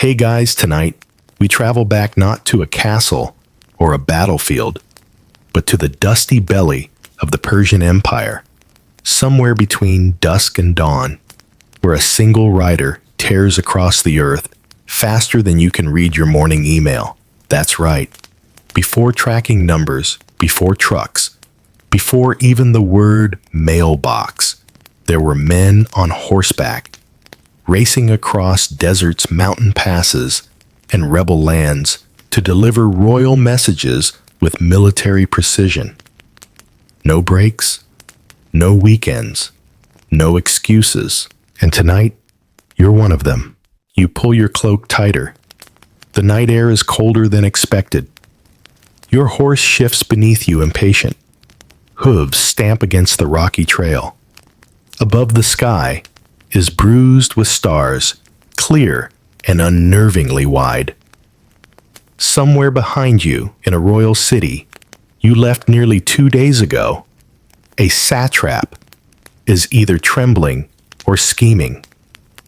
Hey guys, tonight we travel back not to a castle or a battlefield, but to the dusty belly of the Persian Empire, somewhere between dusk and dawn, where a single rider tears across the earth faster than you can read your morning email. That's right. Before tracking numbers, before trucks, before even the word mailbox, there were men on horseback, racing across deserts, mountain passes, and rebel lands to deliver royal messages with military precision. No breaks, no weekends, no excuses. And tonight, you're one of them. You pull your cloak tighter. The night air is colder than expected. Your horse shifts beneath you, impatient. Hooves stamp against the rocky trail. Above the sky is bruised with stars, clear and unnervingly wide. Somewhere behind you, in a royal city you left nearly 2 days ago, a satrap is either trembling or scheming,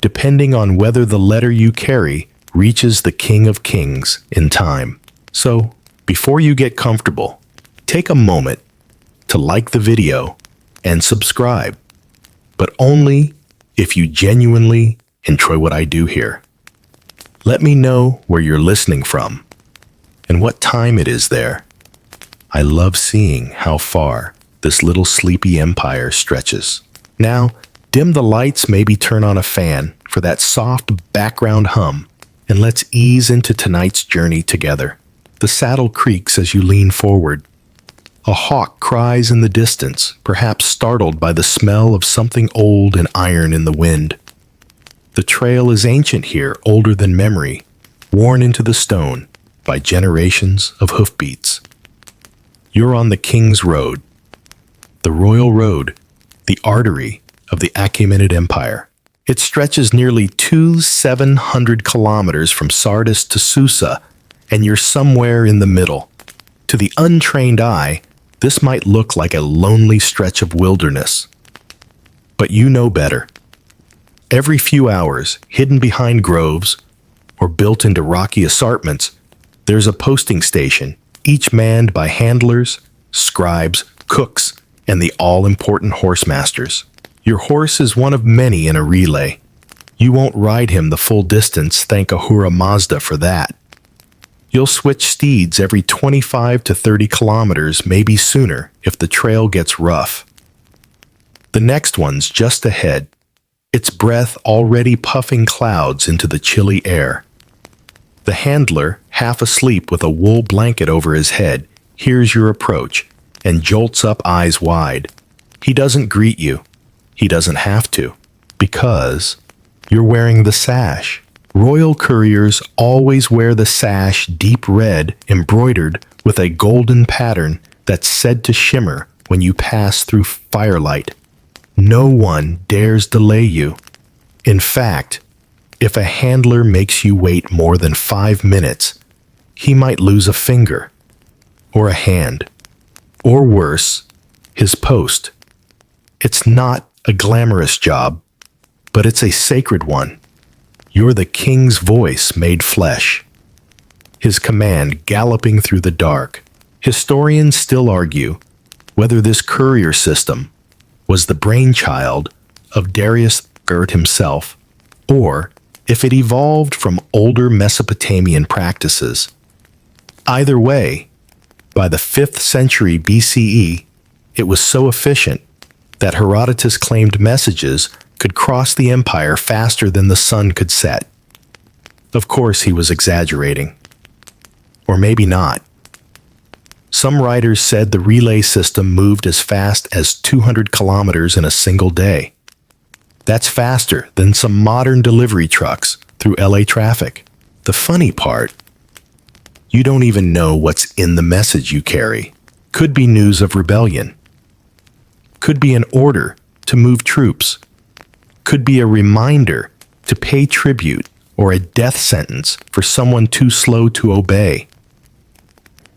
depending on whether the letter you carry reaches the King of Kings in time. So, before you get comfortable, take a moment to like the video and subscribe, but only if you genuinely enjoy what I do here. Let me know where you're listening from and what time it is there. I love seeing how far this little sleepy empire stretches. Now, dim the lights, maybe turn on a fan for that soft background hum, and let's ease into tonight's journey together. The saddle creaks as you lean forward. A hawk cries in the distance, perhaps startled by the smell of something old and iron in the wind. The trail is ancient here, older than memory, worn into the stone by generations of hoofbeats. You're on the King's Road, the Royal Road, the artery of the Achaemenid Empire. It stretches nearly 700 kilometers from Sardis to Susa, and you're somewhere in the middle. To the untrained eye, this might look like a lonely stretch of wilderness. But you know better. Every few hours, hidden behind groves or built into rocky escarpments, there's a posting station, each manned by handlers, scribes, cooks, and the all-important horse masters. Your horse is one of many in a relay. You won't ride him the full distance, thank Ahura Mazda for that. You'll switch steeds every 25 to 30 kilometers, maybe sooner if the trail gets rough. The next one's just ahead, its breath already puffing clouds into the chilly air. The handler, half asleep with a wool blanket over his head, hears your approach and jolts up, eyes wide. He doesn't greet you. He doesn't have to, because you're wearing the sash. Royal couriers always wear the sash, deep red, embroidered with a golden pattern that's said to shimmer when you pass through firelight. No one dares delay you. In fact, if a handler makes you wait more than 5 minutes, he might lose a finger, or a hand, or worse, his post. It's not a glamorous job, but it's a sacred one. You're the king's voice made flesh, his command galloping through the dark. Historians still argue whether this courier system was the brainchild of Darius III himself, or if it evolved from older Mesopotamian practices. Either way, by the 5th century BCE, it was so efficient that Herodotus claimed messages could cross the empire faster than the sun could set. Of course, he was exaggerating. Or maybe not. Some writers said the relay system moved as fast as 200 kilometers in a single day. That's faster than some modern delivery trucks through LA traffic. The funny part, you don't even know what's in the message you carry. Could be news of rebellion. Could be an order to move troops. Could be a reminder to pay tribute or a death sentence for someone too slow to obey.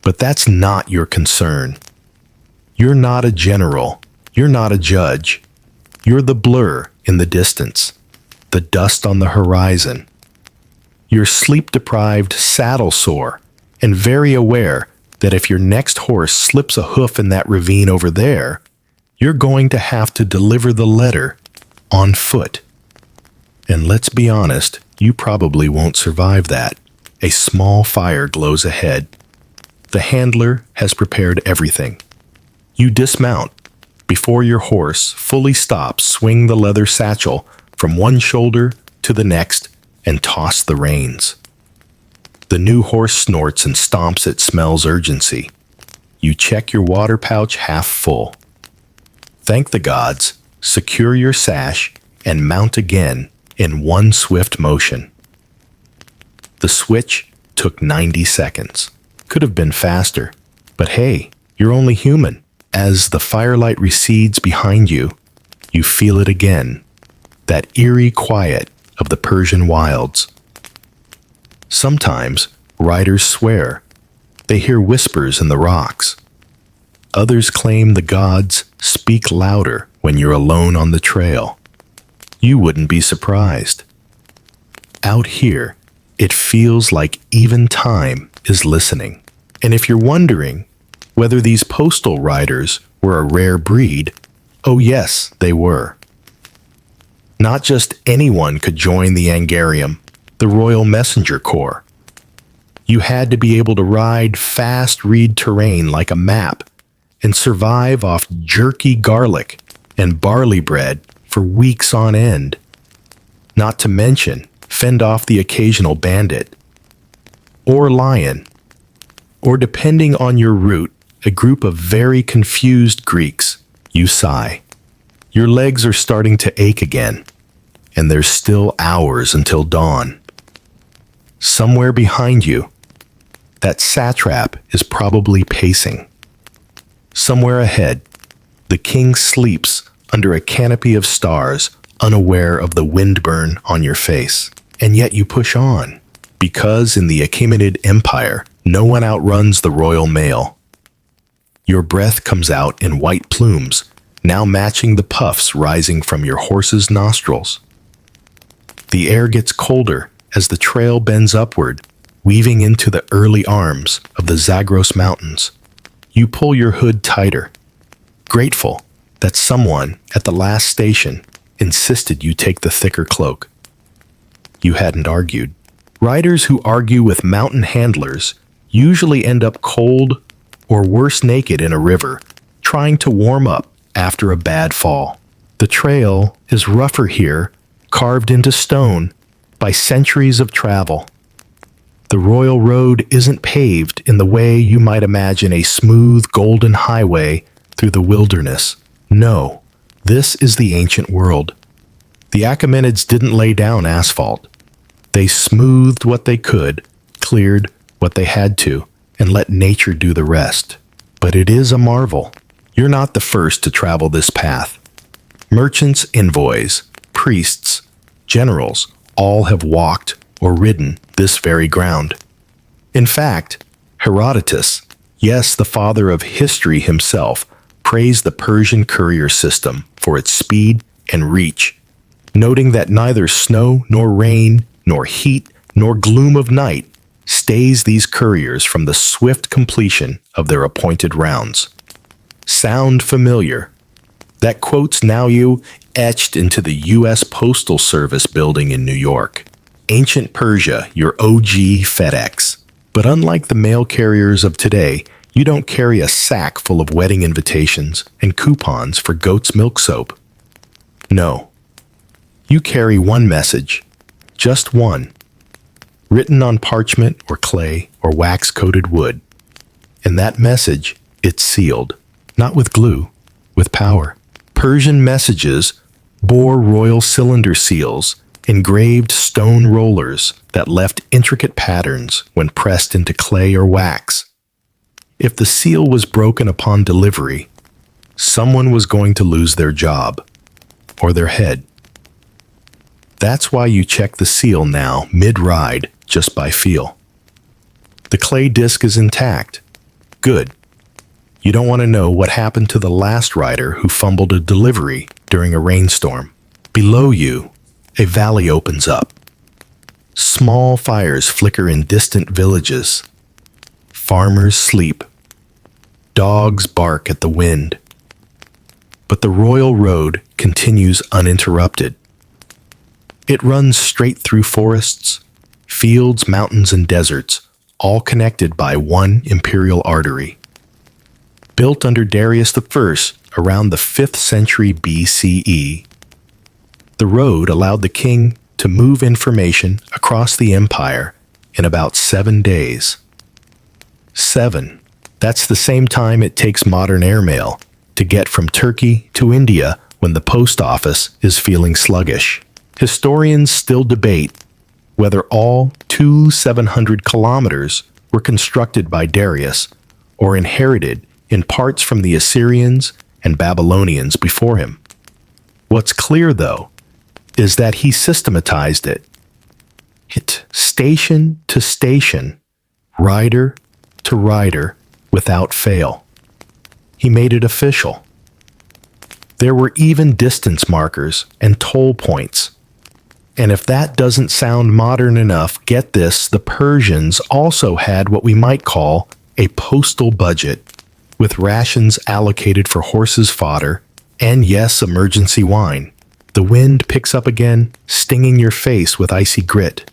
But that's not your concern. You're not a general. You're not a judge. You're the blur in the distance, the dust on the horizon. You're sleep-deprived, saddle-sore, and very aware that if your next horse slips a hoof in that ravine over there, you're going to have to deliver the letter on foot. And let's be honest, you probably won't survive that. A small fire glows ahead. The handler has prepared everything. You dismount. Before your horse fully stops, swing the leather satchel from one shoulder to the next and toss the reins. The new horse snorts and stomps. It smells urgency. You check your water pouch half full. Thank the gods, secure your sash, and mount again in one swift motion. The switch took 90 seconds. Could have been faster, but hey, you're only human. As the firelight recedes behind you, you feel it again, that eerie quiet of the Persian wilds. Sometimes riders swear they hear whispers in the rocks. Others claim the gods speak louder when you're alone on the trail. You wouldn't be surprised. Out here, it feels like even time is listening. And if you're wondering whether these postal riders were a rare breed, oh yes, they were. Not just anyone could join the Angarium, the Royal Messenger Corps. You had to be able to ride fast, read terrain like a map, and survive off jerky garlic and barley bread for weeks on end. Not to mention, fend off the occasional bandit, or lion, or depending on your route, a group of very confused Greeks. You sigh. Your legs are starting to ache again, and there's still hours until dawn. Somewhere behind you, that satrap is probably pacing. Somewhere ahead, the king sleeps under a canopy of stars, unaware of the windburn on your face. And yet you push on, because in the Achaemenid Empire, no one outruns the royal male. Your breath comes out in white plumes, now matching the puffs rising from your horse's nostrils. The air gets colder as the trail bends upward, weaving into the early arms of the Zagros Mountains. You pull your hood tighter, grateful that someone at the last station insisted you take the thicker cloak. You hadn't argued. Riders who argue with mountain handlers usually end up cold or worse naked in a river, trying to warm up after a bad fall. The trail is rougher here, carved into stone by centuries of travel. The royal road isn't paved in the way you might imagine a smooth golden highway through the wilderness. No, this is the ancient world. The Achaemenids didn't lay down asphalt. They smoothed what they could, cleared what they had to, and let nature do the rest. But it is a marvel. You're not the first to travel this path. Merchants, envoys, priests, generals, all have walked or ridden this very ground. In fact, Herodotus, yes, the father of history himself, praised the Persian courier system for its speed and reach, noting that neither snow nor rain, nor heat, nor gloom of night stays these couriers from the swift completion of their appointed rounds. Sound familiar? That quote's now you etched into the U.S. Postal Service building in New York. Ancient Persia, your OG FedEx. But unlike the mail carriers of today, you don't carry a sack full of wedding invitations and coupons for goat's milk soap. No. You carry one message, just one, written on parchment or clay or wax-coated wood. And that message, it's sealed, not with glue, with power. Persian messages bore royal cylinder seals, engraved stone rollers that left intricate patterns when pressed into clay or wax. If the seal was broken upon delivery, someone was going to lose their job or their head. That's why you check the seal now, mid-ride, just by feel. The clay disc is intact. Good. You don't want to know what happened to the last rider who fumbled a delivery during a rainstorm. Below you, a valley opens up. Small fires flicker in distant villages. Farmers sleep. Dogs bark at the wind. But the royal road continues uninterrupted. It runs straight through forests, fields, mountains, and deserts, all connected by one imperial artery. Built under Darius I around the 5th century BCE, the road allowed the king to move information across the empire in about 7 days. 7. That's the same time it takes modern airmail to get from Turkey to India when the post office is feeling sluggish. Historians still debate whether all 700 kilometers were constructed by Darius or inherited in parts from the Assyrians and Babylonians before him. What's clear, though, is that he systematized it. Station to station, rider to rider, without fail. He made it official. There were even distance markers and toll points. And if that doesn't sound modern enough, get this, the Persians also had what we might call a postal budget, with rations allocated for horses' fodder and, yes, emergency wine. The wind picks up again, stinging your face with icy grit.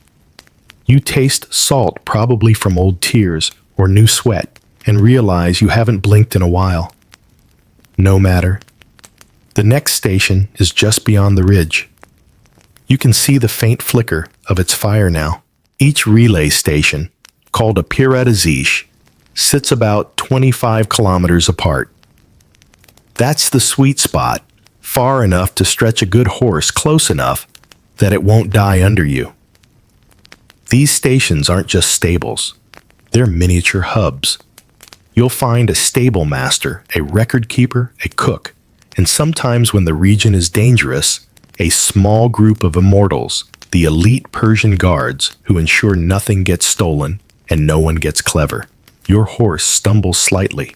You taste salt, probably from old tears or new sweat, and realize you haven't blinked in a while. No matter. The next station is just beyond the ridge. You can see the faint flicker of its fire now. Each relay station, called a Piratazish, sits about 25 kilometers apart. That's the sweet spot, far enough to stretch a good horse close enough that it won't die under you. These stations aren't just stables. They're miniature hubs. You'll find a stable master, a record keeper, a cook, and sometimes when the region is dangerous, a small group of immortals, the elite Persian guards who ensure nothing gets stolen and no one gets clever. Your horse stumbles slightly,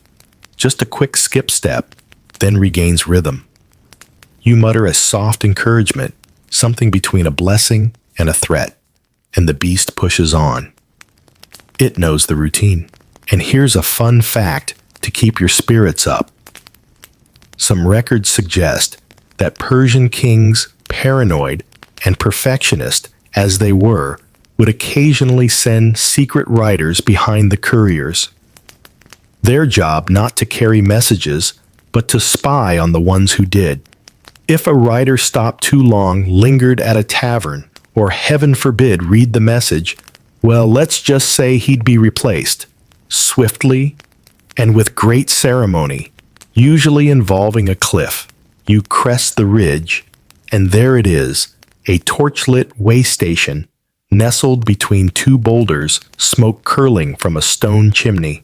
just a quick skip step, then regains rhythm. You mutter a soft encouragement, something between a blessing and a threat, and the beast pushes on. It knows the routine. And here's a fun fact to keep your spirits up. Some records suggest that Persian kings, paranoid and perfectionist as they were, would occasionally send secret riders behind the couriers. Their job not to carry messages, but to spy on the ones who did. If a rider stopped too long, lingered at a tavern, or heaven forbid read the message, well, let's just say he'd be replaced. Swiftly and with great ceremony, usually involving a cliff. You crest the ridge, and there it is, a torchlit way station, nestled between two boulders, smoke curling from a stone chimney.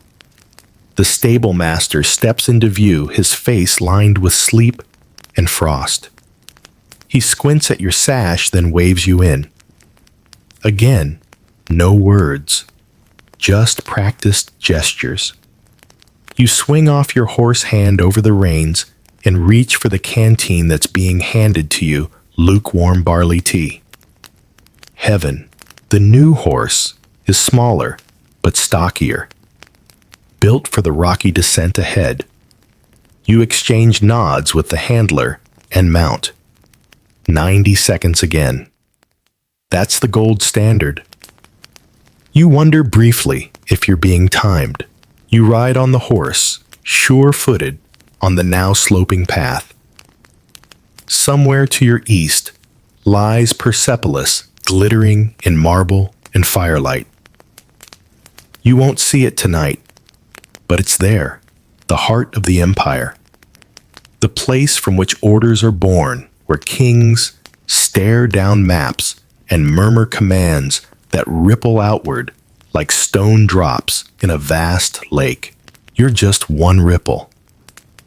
The stable master steps into view, his face lined with sleep and frost. He squints at your sash, then waves you in. Again, no words. Just practiced gestures. You swing off your horse hand over the reins and reach for the canteen that's being handed to you, lukewarm barley tea. Heaven, the new horse, is smaller but stockier, built for the rocky descent ahead. You exchange nods with the handler and mount. 90 seconds again. That's the gold standard. You wonder briefly if you're being timed. You ride on the horse, sure-footed, on the now sloping path. Somewhere to your east lies Persepolis, glittering in marble and firelight. You won't see it tonight, but it's there, the heart of the empire. The place from which orders are born, where kings stare down maps and murmur commands that ripple outward like stone drops in a vast lake. You're just one ripple.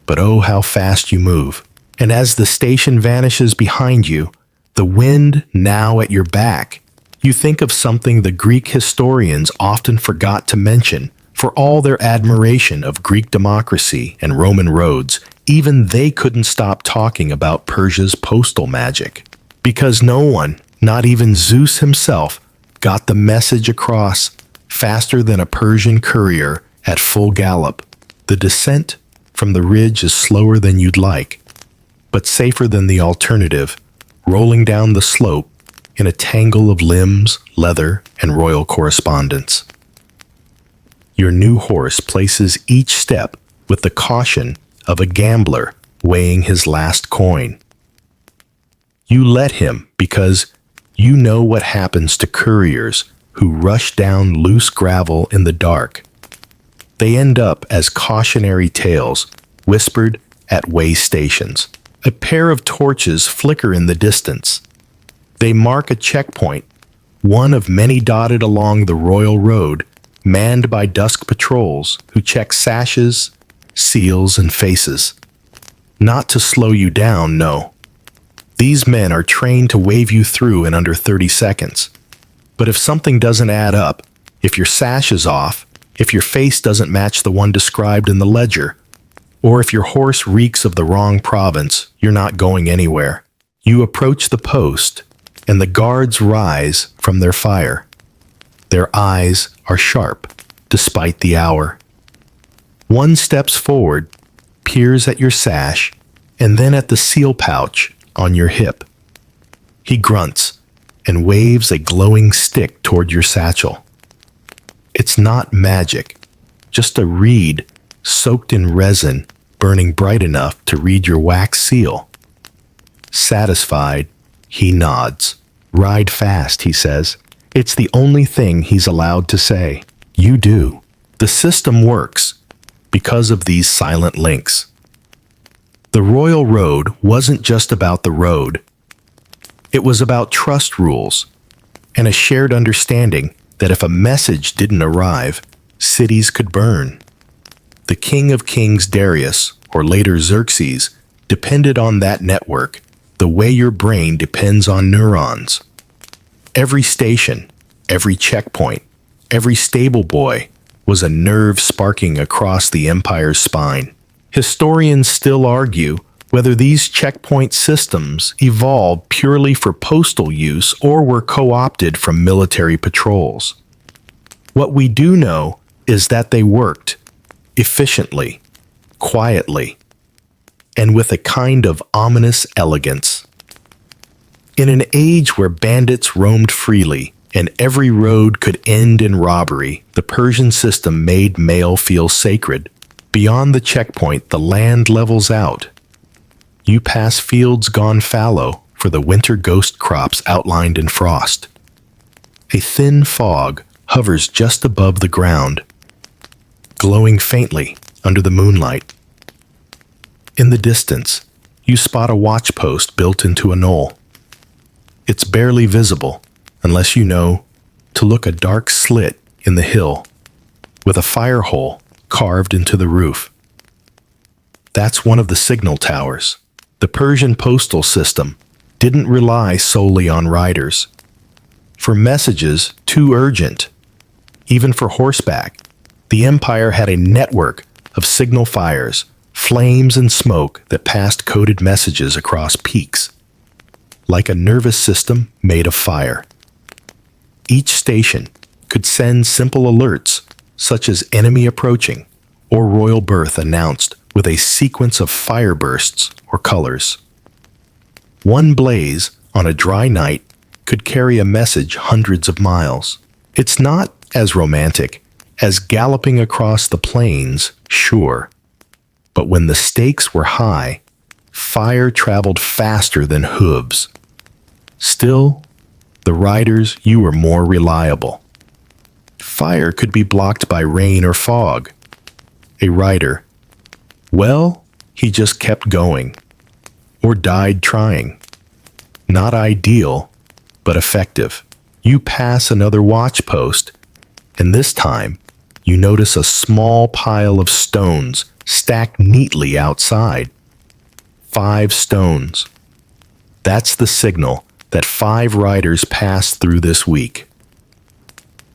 But oh, how fast you move. And as the station vanishes behind you, the wind now at your back, you think of something the Greek historians often forgot to mention. For all their admiration of Greek democracy and Roman roads, even they couldn't stop talking about Persia's postal magic. Because no one, not even Zeus himself, got the message across faster than a Persian courier at full gallop. The descent from the ridge is slower than you'd like, but safer than the alternative, rolling down the slope in a tangle of limbs, leather, and royal correspondence. Your new horse places each step with the caution of a gambler weighing his last coin. You let him because you know what happens to couriers who rush down loose gravel in the dark. They end up as cautionary tales whispered at way stations. A pair of torches flicker in the distance. They mark a checkpoint, one of many dotted along the royal road, manned by dusk patrols who check sashes, seals, and faces. Not to slow you down, no. These men are trained to wave you through in under 30 seconds. But if something doesn't add up, if your sash is off, if your face doesn't match the one described in the ledger, or if your horse reeks of the wrong province, you're not going anywhere. You approach the post, and the guards rise from their fire. Their eyes are sharp, despite the hour. One steps forward, peers at your sash, and then at the seal pouch on your hip. He grunts and waves a glowing stick toward your satchel. It's not magic, just a reed soaked in resin, burning bright enough to read your wax seal. Satisfied, he nods. Ride fast, he says. It's the only thing he's allowed to say. You do. The system works because of these silent links. The Royal Road wasn't just about the road. It was about trust rules and a shared understanding that if a message didn't arrive, cities could burn. The King of Kings Darius, or later Xerxes, depended on that network, the way your brain depends on neurons. Every station, every checkpoint, every stable boy was a nerve sparking across the empire's spine. Historians still argue whether these checkpoint systems evolved purely for postal use or were co-opted from military patrols. What we do know is that they worked efficiently, quietly, and with a kind of ominous elegance. In an age where bandits roamed freely and every road could end in robbery, the Persian system made mail feel sacred. Beyond the checkpoint, the land levels out. You pass fields gone fallow for the winter ghost crops outlined in frost. A thin fog hovers just above the ground, glowing faintly under the moonlight. In the distance, you spot a watch post built into a knoll. It's barely visible, unless you know to look a dark slit in the hill, with a fire hole carved into the roof. That's one of the signal towers. The Persian postal system didn't rely solely on riders. For messages too urgent, even for horseback, the empire had a network of signal fires, flames and smoke that passed coded messages across peaks, like a nervous system made of fire. Each station could send simple alerts, such as enemy approaching or royal birth announced with a sequence of fire bursts or colors. One blaze on a dry night could carry a message hundreds of miles. It's not as romantic as galloping across the plains, sure, but when the stakes were high, fire traveled faster than hooves. Still, the riders, you were more reliable. Fire could be blocked by rain or fog. A rider, well, he just kept going, or died trying. Not ideal, but effective. You pass another watch post, and this time, you notice a small pile of stones stacked neatly outside. 5 stones. That's the signal that 5 riders passed through this week.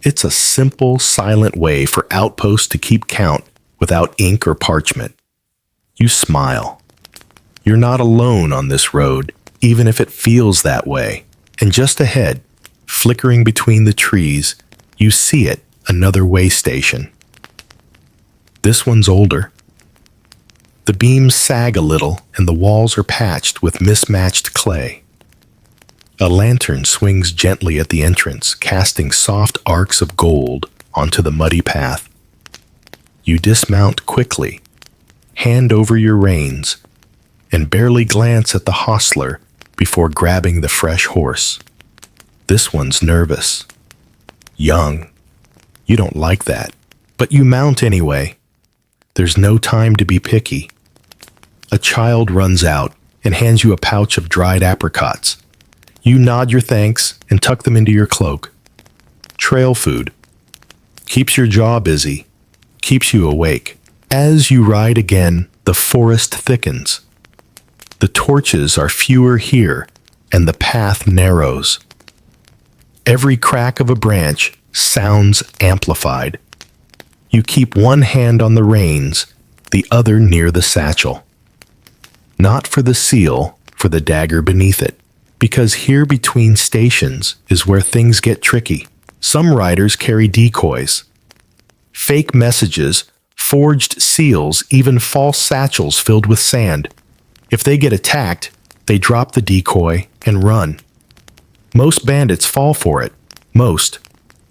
It's a simple, silent way for outposts to keep count without ink or parchment. You smile. You're not alone on this road, even if it feels that way. And just ahead, flickering between the trees, you see it, another way station. This one's older. The beams sag a little and the walls are patched with mismatched clay. A lantern swings gently at the entrance, casting soft arcs of gold onto the muddy path. You dismount quickly, hand over your reins, and barely glance at the hostler before grabbing the fresh horse. This one's nervous. Young. You don't like that, but you mount anyway. There's no time to be picky. A child runs out and hands you a pouch of dried apricots. You nod your thanks and tuck them into your cloak. Trail food. Keeps your jaw busy, keeps you awake. As you ride again, the forest thickens. The torches are fewer here, and the path narrows. Every crack of a branch sounds amplified. You keep one hand on the reins, the other near the satchel. Not for the seal, for the dagger beneath it, because here between stations is where things get tricky. Some riders carry decoys, fake messages, forged seals, even false satchels filled with sand. If they get attacked, they drop the decoy and run. Most bandits fall for it, most,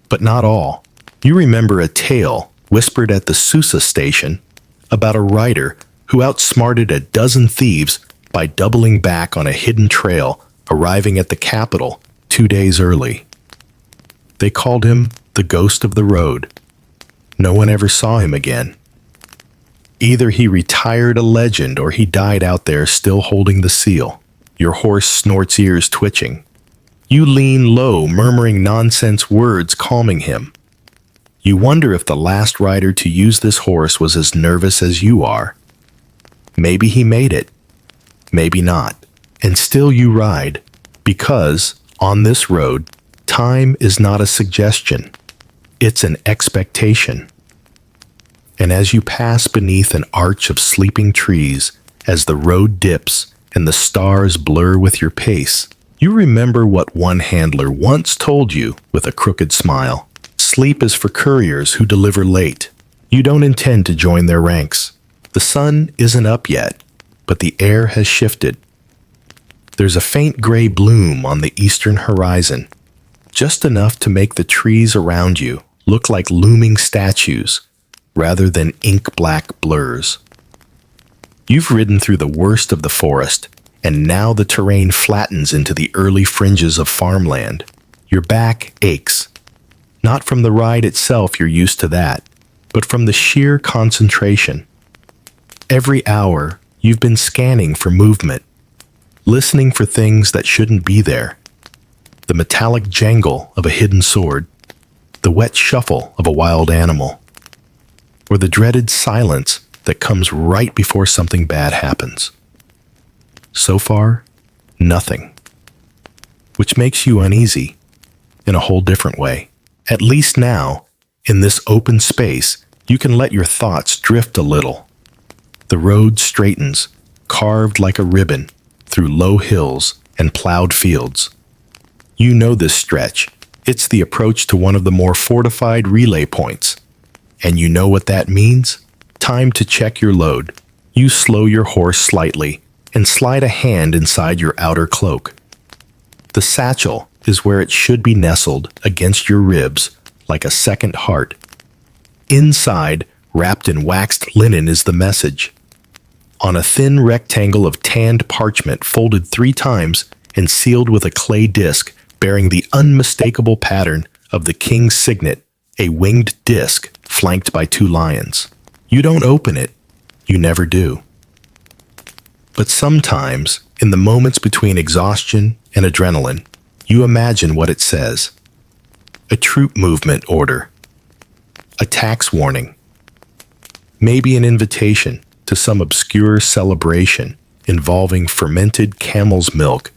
but not all. You remember a tale whispered at the Susa station about a rider who outsmarted a dozen thieves by doubling back on a hidden trail, arriving at the capital 2 days early. They called him the Ghost of the Road. No one ever saw him again. Either he retired a legend or he died out there still holding the seal. Your horse snorts, ears twitching. You lean low, murmuring nonsense words, calming him. You wonder if the last rider to use this horse was as nervous as you are. Maybe he made it. Maybe not. And still you ride, because, on this road, time is not a suggestion. It's an expectation. And as you pass beneath an arch of sleeping trees, as the road dips and the stars blur with your pace, you remember what one handler once told you with a crooked smile. Sleep is for couriers who deliver late. You don't intend to join their ranks. The sun isn't up yet, but the air has shifted. There's a faint gray bloom on the eastern horizon, just enough to make the trees around you look like looming statues rather than ink-black blurs. You've ridden through the worst of the forest, and now the terrain flattens into the early fringes of farmland. Your back aches. Not from the ride itself, you're used to that, but from the sheer concentration. Every hour, you've been scanning for movement, listening for things that shouldn't be there. The metallic jangle of a hidden sword, the wet shuffle of a wild animal, or the dreaded silence that comes right before something bad happens. So far, nothing. Which makes you uneasy in a whole different way. At least now, in this open space, you can let your thoughts drift a little. The road straightens, carved like a ribbon, through low hills and plowed fields. You know this stretch. It's the approach to one of the more fortified relay points. And you know what that means? Time to check your load. You slow your horse slightly and slide a hand inside your outer cloak. The satchel is where it should be nestled against your ribs like a second heart. Inside, wrapped in waxed linen, is the message. On a thin rectangle of tanned parchment folded 3 times and sealed with a clay disc bearing the unmistakable pattern of the king's signet, a winged disc flanked by 2 lions. You don't open it. You never do. But sometimes, in the moments between exhaustion and adrenaline, you imagine what it says. A troop movement order. A tax warning. Maybe an invitation to some obscure celebration involving fermented camel's milk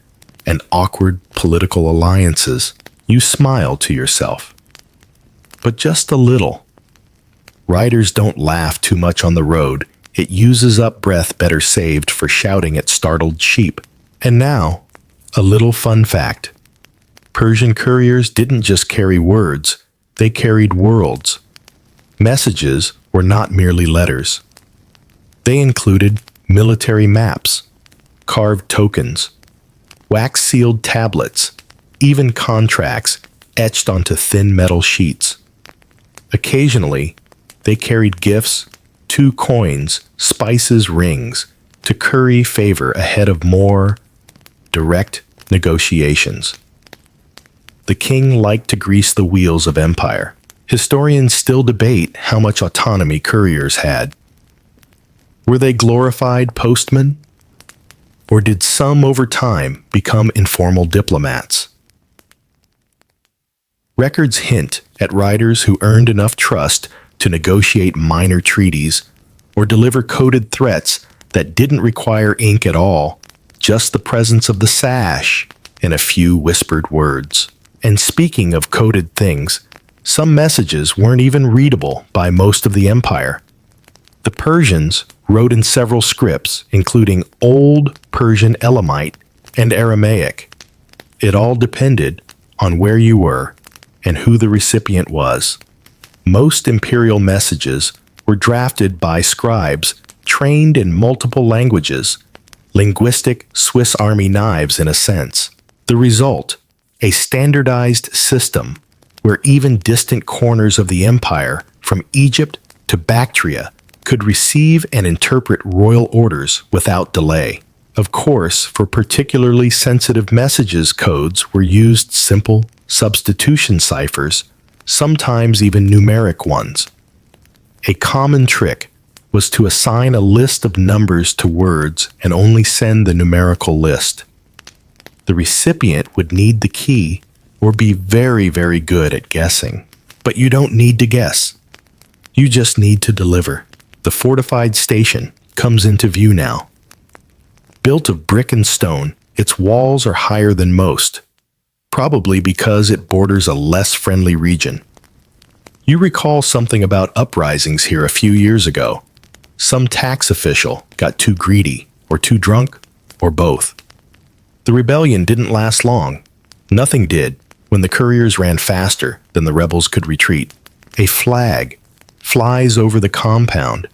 and awkward political alliances. You smile to yourself. But just a little. Riders don't laugh too much on the road. It uses up breath better saved for shouting at startled sheep. And now, a little fun fact. Persian couriers didn't just carry words, they carried worlds. Messages were not merely letters. They included military maps, carved tokens, wax-sealed tablets, even contracts etched onto thin metal sheets. Occasionally, they carried gifts, 2 coins, spices, rings, to curry favor ahead of more direct negotiations. The king liked to grease the wheels of empire. Historians still debate how much autonomy couriers had. Were they glorified postmen? Or did some over time become informal diplomats? Records hint at riders who earned enough trust to negotiate minor treaties or deliver coded threats that didn't require ink at all, just the presence of the sash and a few whispered words. And speaking of coded things, some messages weren't even readable by most of the empire. The Persians wrote in several scripts, including Old Persian Elamite and Aramaic. It all depended on where you were and who the recipient was. Most imperial messages were drafted by scribes trained in multiple languages, linguistic Swiss Army knives in a sense. The result, a standardized system where even distant corners of the empire, from Egypt to Bactria, could receive and interpret royal orders without delay. Of course, for particularly sensitive messages, codes were used simple substitution ciphers, sometimes even numeric ones. A common trick was to assign a list of numbers to words and only send the numerical list. The recipient would need the key or be very, very good at guessing. But you don't need to guess. You just need to deliver. The fortified station comes into view now. Built of brick and stone, its walls are higher than most, probably because it borders a less friendly region. You recall something about uprisings here a few years ago. Some tax official got too greedy, or too drunk, or both. The rebellion didn't last long. Nothing did when the couriers ran faster than the rebels could retreat. A flag flies over the compound.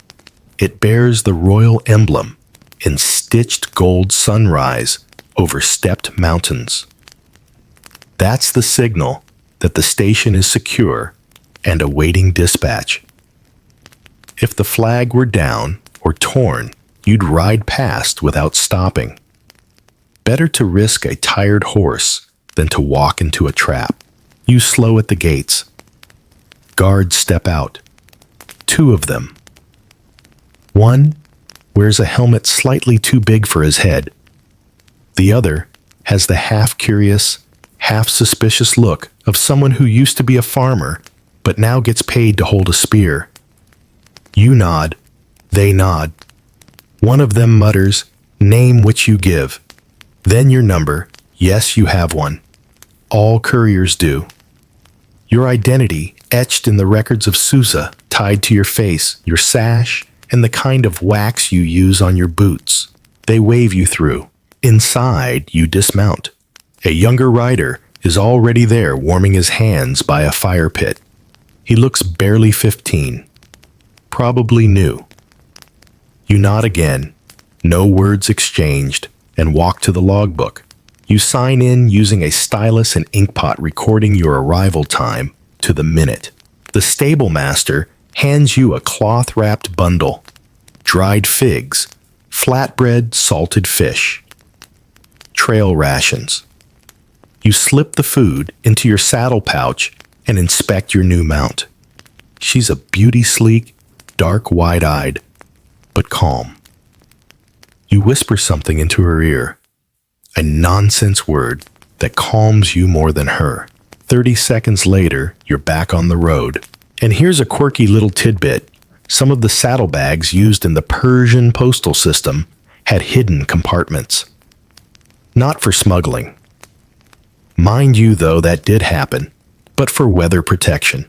It bears the royal emblem in stitched gold sunrise over stepped mountains. That's the signal that the station is secure and awaiting dispatch. If the flag were down or torn, you'd ride past without stopping. Better to risk a tired horse than to walk into a trap. You slow at the gates. Guards step out. 2 of them. One wears a helmet slightly too big for his head. The other has the half-curious, half-suspicious look of someone who used to be a farmer but now gets paid to hold a spear. You nod. They nod. One of them mutters, "Name which you give." Then your number. Yes, you have one. All couriers do. Your identity etched in the records of Susa, tied to your face, your sash, and the kind of wax you use on your boots. They wave you through. Inside, you dismount. A younger rider is already there warming his hands by a fire pit. He looks barely 15. Probably new. You nod again, no words exchanged, and walk to the logbook. You sign in using a stylus and inkpot recording your arrival time to the minute. The stable master hands you a cloth-wrapped bundle. Dried figs, flatbread, salted fish. Trail rations. You slip the food into your saddle pouch and inspect your new mount. She's a beauty sleek, dark wide-eyed, but calm. You whisper something into her ear, a nonsense word that calms you more than her. 30 seconds later, you're back on the road. And here's a quirky little tidbit. Some of the saddlebags used in the Persian postal system had hidden compartments. Not for smuggling. Mind you, though, that did happen, but for weather protection.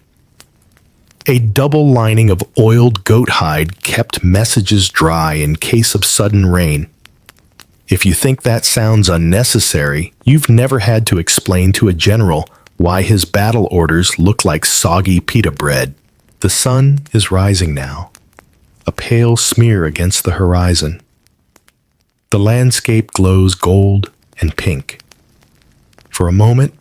A double lining of oiled goat hide kept messages dry in case of sudden rain. If you think that sounds unnecessary, you've never had to explain to a general why his battle orders look like soggy pita bread. The sun is rising now, a pale smear against the horizon. The landscape glows gold and pink. For a moment,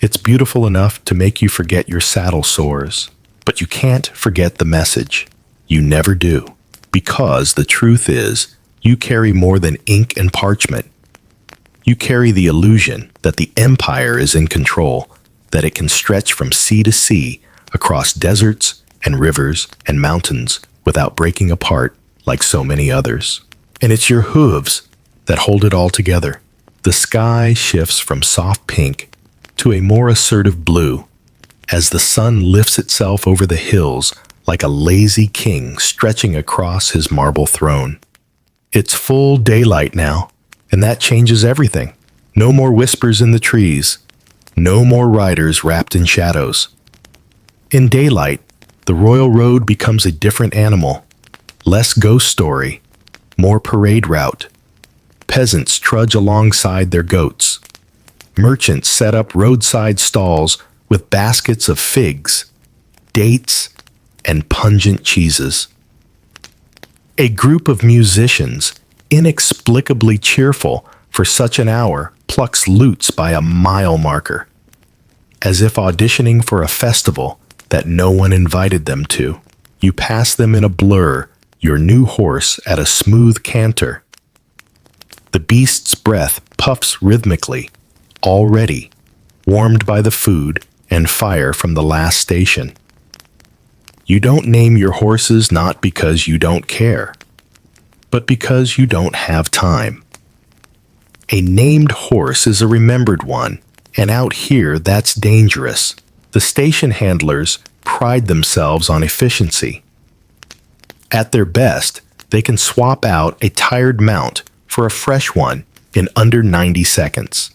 it's beautiful enough to make you forget your saddle sores, but you can't forget the message. You never do, because the truth is, you carry more than ink and parchment. You carry the illusion that the empire is in control, that it can stretch from sea to sea, across deserts and rivers and mountains without breaking apart like so many others. And it's your hooves that hold it all together. The sky shifts from soft pink to a more assertive blue as the sun lifts itself over the hills like a lazy king stretching across his marble throne. It's full daylight now, and that changes everything. No more whispers in the trees. No more riders wrapped in shadows. In daylight, the royal road becomes a different animal. Less ghost story, more parade route. Peasants trudge alongside their goats. Merchants set up roadside stalls with baskets of figs, dates, and pungent cheeses. A group of musicians, inexplicably cheerful for such an hour, plucks lutes by a mile marker, as if auditioning for a festival that no one invited them to. You pass them in a blur, your new horse at a smooth canter. The beast's breath puffs rhythmically, already, warmed by the food and fire from the last station. You don't name your horses not because you don't care, but because you don't have time. A named horse is a remembered one, and out here that's dangerous. The station handlers pride themselves on efficiency. At their best, they can swap out a tired mount for a fresh one in under 90 seconds.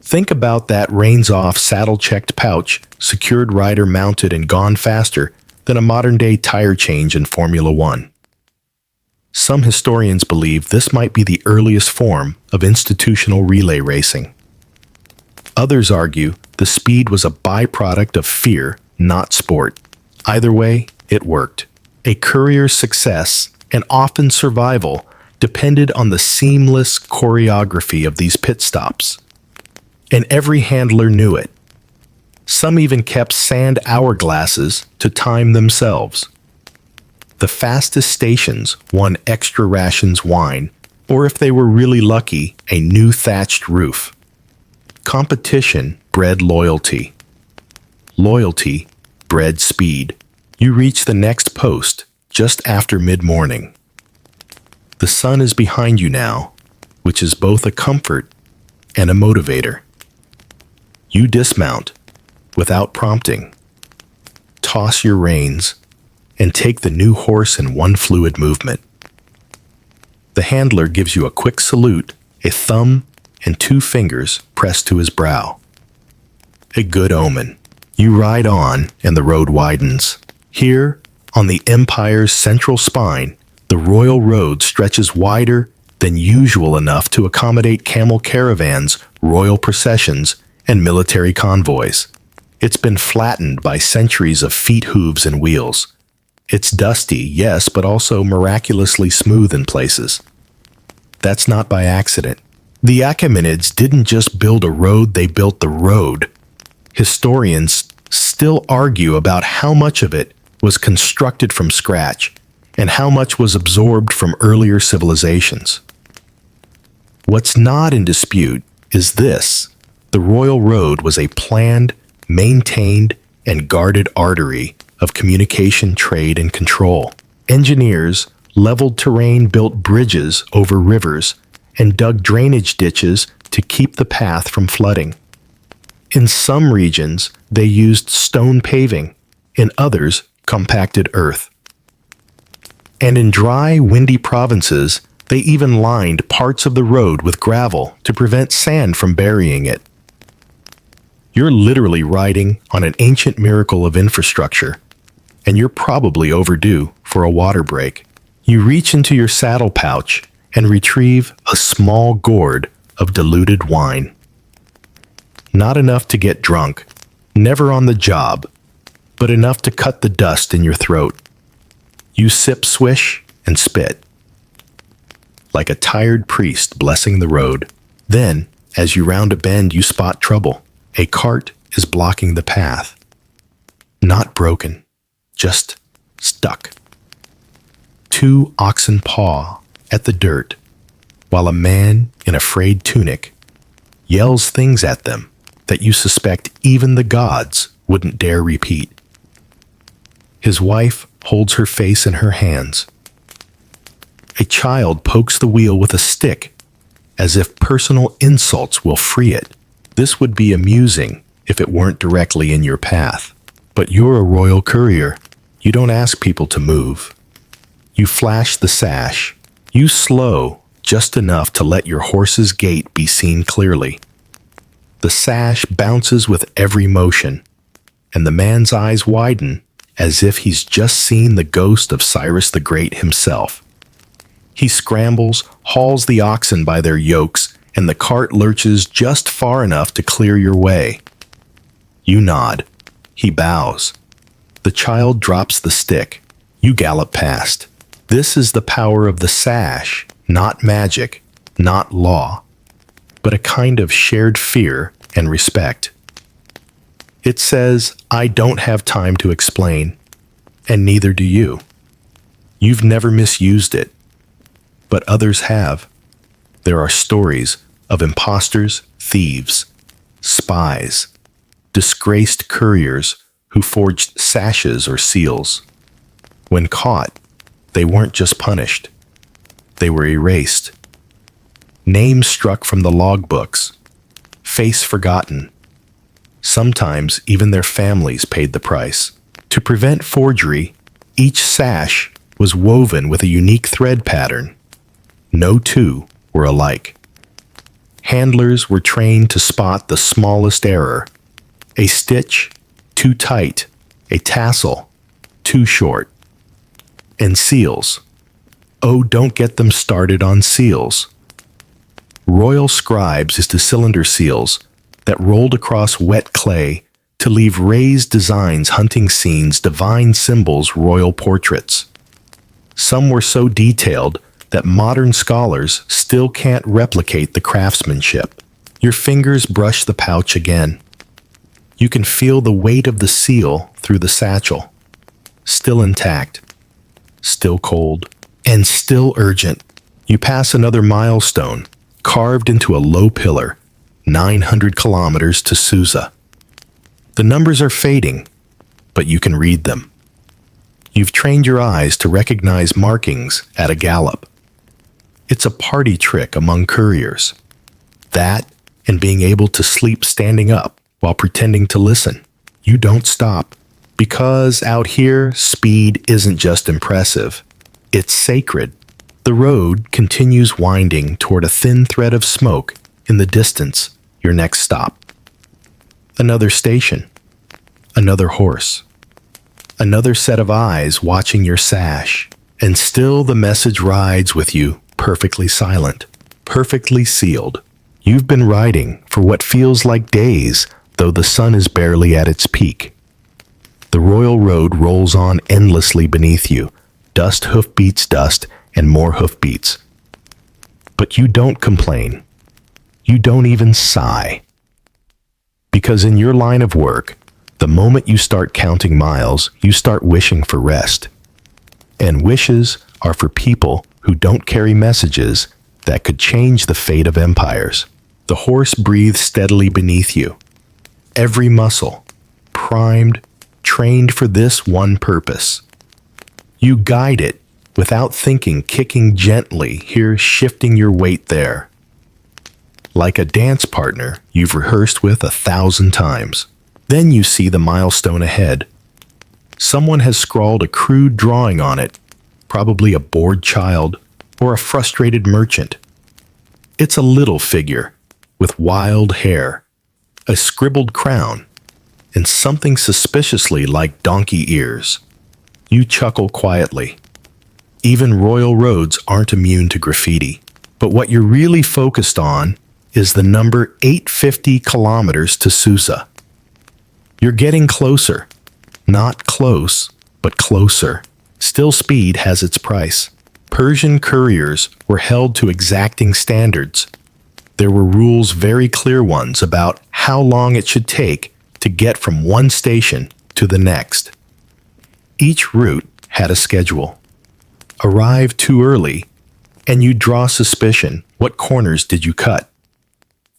Think about that reins-off, saddle-checked pouch, secured rider mounted and gone faster than a modern-day tire change in Formula One. Some historians believe this might be the earliest form of institutional relay racing. Others argue the speed was a byproduct of fear, not sport. Either way, it worked. A courier's success, and often survival, depended on the seamless choreography of these pit stops. And every handler knew it. Some even kept sand hourglasses to time themselves. The fastest stations won extra rations wine, or if they were really lucky, a new thatched roof. Competition bred loyalty. Loyalty bred speed. You reach the next post just after mid-morning. The sun is behind you now, which is both a comfort and a motivator. You dismount without prompting, toss your reins, and take the new horse in one fluid movement. The handler gives you a quick salute, a thumb and 2 fingers pressed to his brow. A good omen. You ride on, and the road widens. Here, on the empire's central spine, the royal road stretches wider than usual, enough to accommodate camel caravans, royal processions, and military convoys. It's been flattened by centuries of feet, hooves, and wheels. It's dusty, yes, but also miraculously smooth in places. That's not by accident. The Achaemenids didn't just build a road, they built the road. Historians still argue about how much of it was constructed from scratch and how much was absorbed from earlier civilizations. What's not in dispute is this: the royal road was a planned, maintained, and guarded artery of communication, trade, and control. Engineers leveled terrain, built bridges over rivers, and dug drainage ditches to keep the path from flooding. In some regions, they used stone paving, in others, compacted earth. And in dry, windy provinces, they even lined parts of the road with gravel to prevent sand from burying it. You're literally riding on an ancient miracle of infrastructure, and you're probably overdue for a water break. You reach into your saddle pouch and retrieve a small gourd of diluted wine. Not enough to get drunk, never on the job, but enough to cut the dust in your throat. You sip, swish, and spit, like a tired priest blessing the road. Then, as you round a bend, you spot trouble. A cart is blocking the path. Not broken, just stuck. 2 oxen paw at the dirt, while a man in a frayed tunic yells things at them that you suspect even the gods wouldn't dare repeat. His wife holds her face in her hands. A child pokes the wheel with a stick, as if personal insults will free it. This would be amusing if it weren't directly in your path. But you're a royal courier. You don't ask people to move. You flash the sash. You slow just enough to let your horse's gait be seen clearly. The sash bounces with every motion, and the man's eyes widen as if he's just seen the ghost of Cyrus the Great himself. He scrambles, hauls the oxen by their yokes, and the cart lurches just far enough to clear your way. You nod. He bows. The child drops the stick. You gallop past. This is the power of the sash, not magic, not law, but a kind of shared fear and respect. It says, I don't have time to explain, and neither do you. You've never misused it, but others have. There are stories of imposters, thieves, spies, disgraced couriers who forged sashes or seals. When caught, they weren't just punished. They were erased. Names struck from the logbooks, face forgotten. Sometimes even their families paid the price. To prevent forgery, each sash was woven with a unique thread pattern. No 2 were alike. Handlers were trained to spot the smallest error. A stitch too tight, a tassel too short. And seals. Oh, don't get them started on seals. Royal scribes is to cylinder seals that rolled across wet clay to leave raised designs, hunting scenes, divine symbols, royal portraits. Some were so detailed that modern scholars still can't replicate the craftsmanship. Your fingers brush the pouch again. You can feel the weight of the seal through the satchel. Still intact, still cold, and still urgent. You pass another milestone, carved into a low pillar, 900 kilometers to Susa. The numbers are fading, but you can read them. You've trained your eyes to recognize markings at a gallop. It's a party trick among couriers. That, and being able to sleep standing up while pretending to listen. You don't stop, because out here, speed isn't just impressive. It's sacred. The road continues winding toward a thin thread of smoke in the distance, your next stop. Another station. Another horse. Another set of eyes watching your sash. And still the message rides with you, perfectly silent, perfectly sealed. You've been riding for what feels like days, though the sun is barely at its peak. The royal road rolls on endlessly beneath you. Dust hoofbeats dust, and more hoofbeats. But you don't complain. You don't even sigh. Because in your line of work, the moment you start counting miles, you start wishing for rest. And wishes are for people who don't carry messages that could change the fate of empires. The horse breathes steadily beneath you. Every muscle, primed, trained for this one purpose. You guide it without thinking, kicking gently here, shifting your weight there. Like a dance partner you've rehearsed with 1,000 times. Then you see the milestone ahead. Someone has scrawled a crude drawing on it, probably a bored child or a frustrated merchant. It's a little figure with wild hair, a scribbled crown, and something suspiciously like donkey ears. You chuckle quietly. Even royal roads aren't immune to graffiti. But what you're really focused on is the number 850 kilometers to Susa. You're getting closer. Not close, but closer. Still, speed has its price. Persian couriers were held to exacting standards. There were rules, very clear ones, about how long it should take to get from one station to the next. Each route had a schedule. Arrive too early, and you'd draw suspicion. What corners did you cut?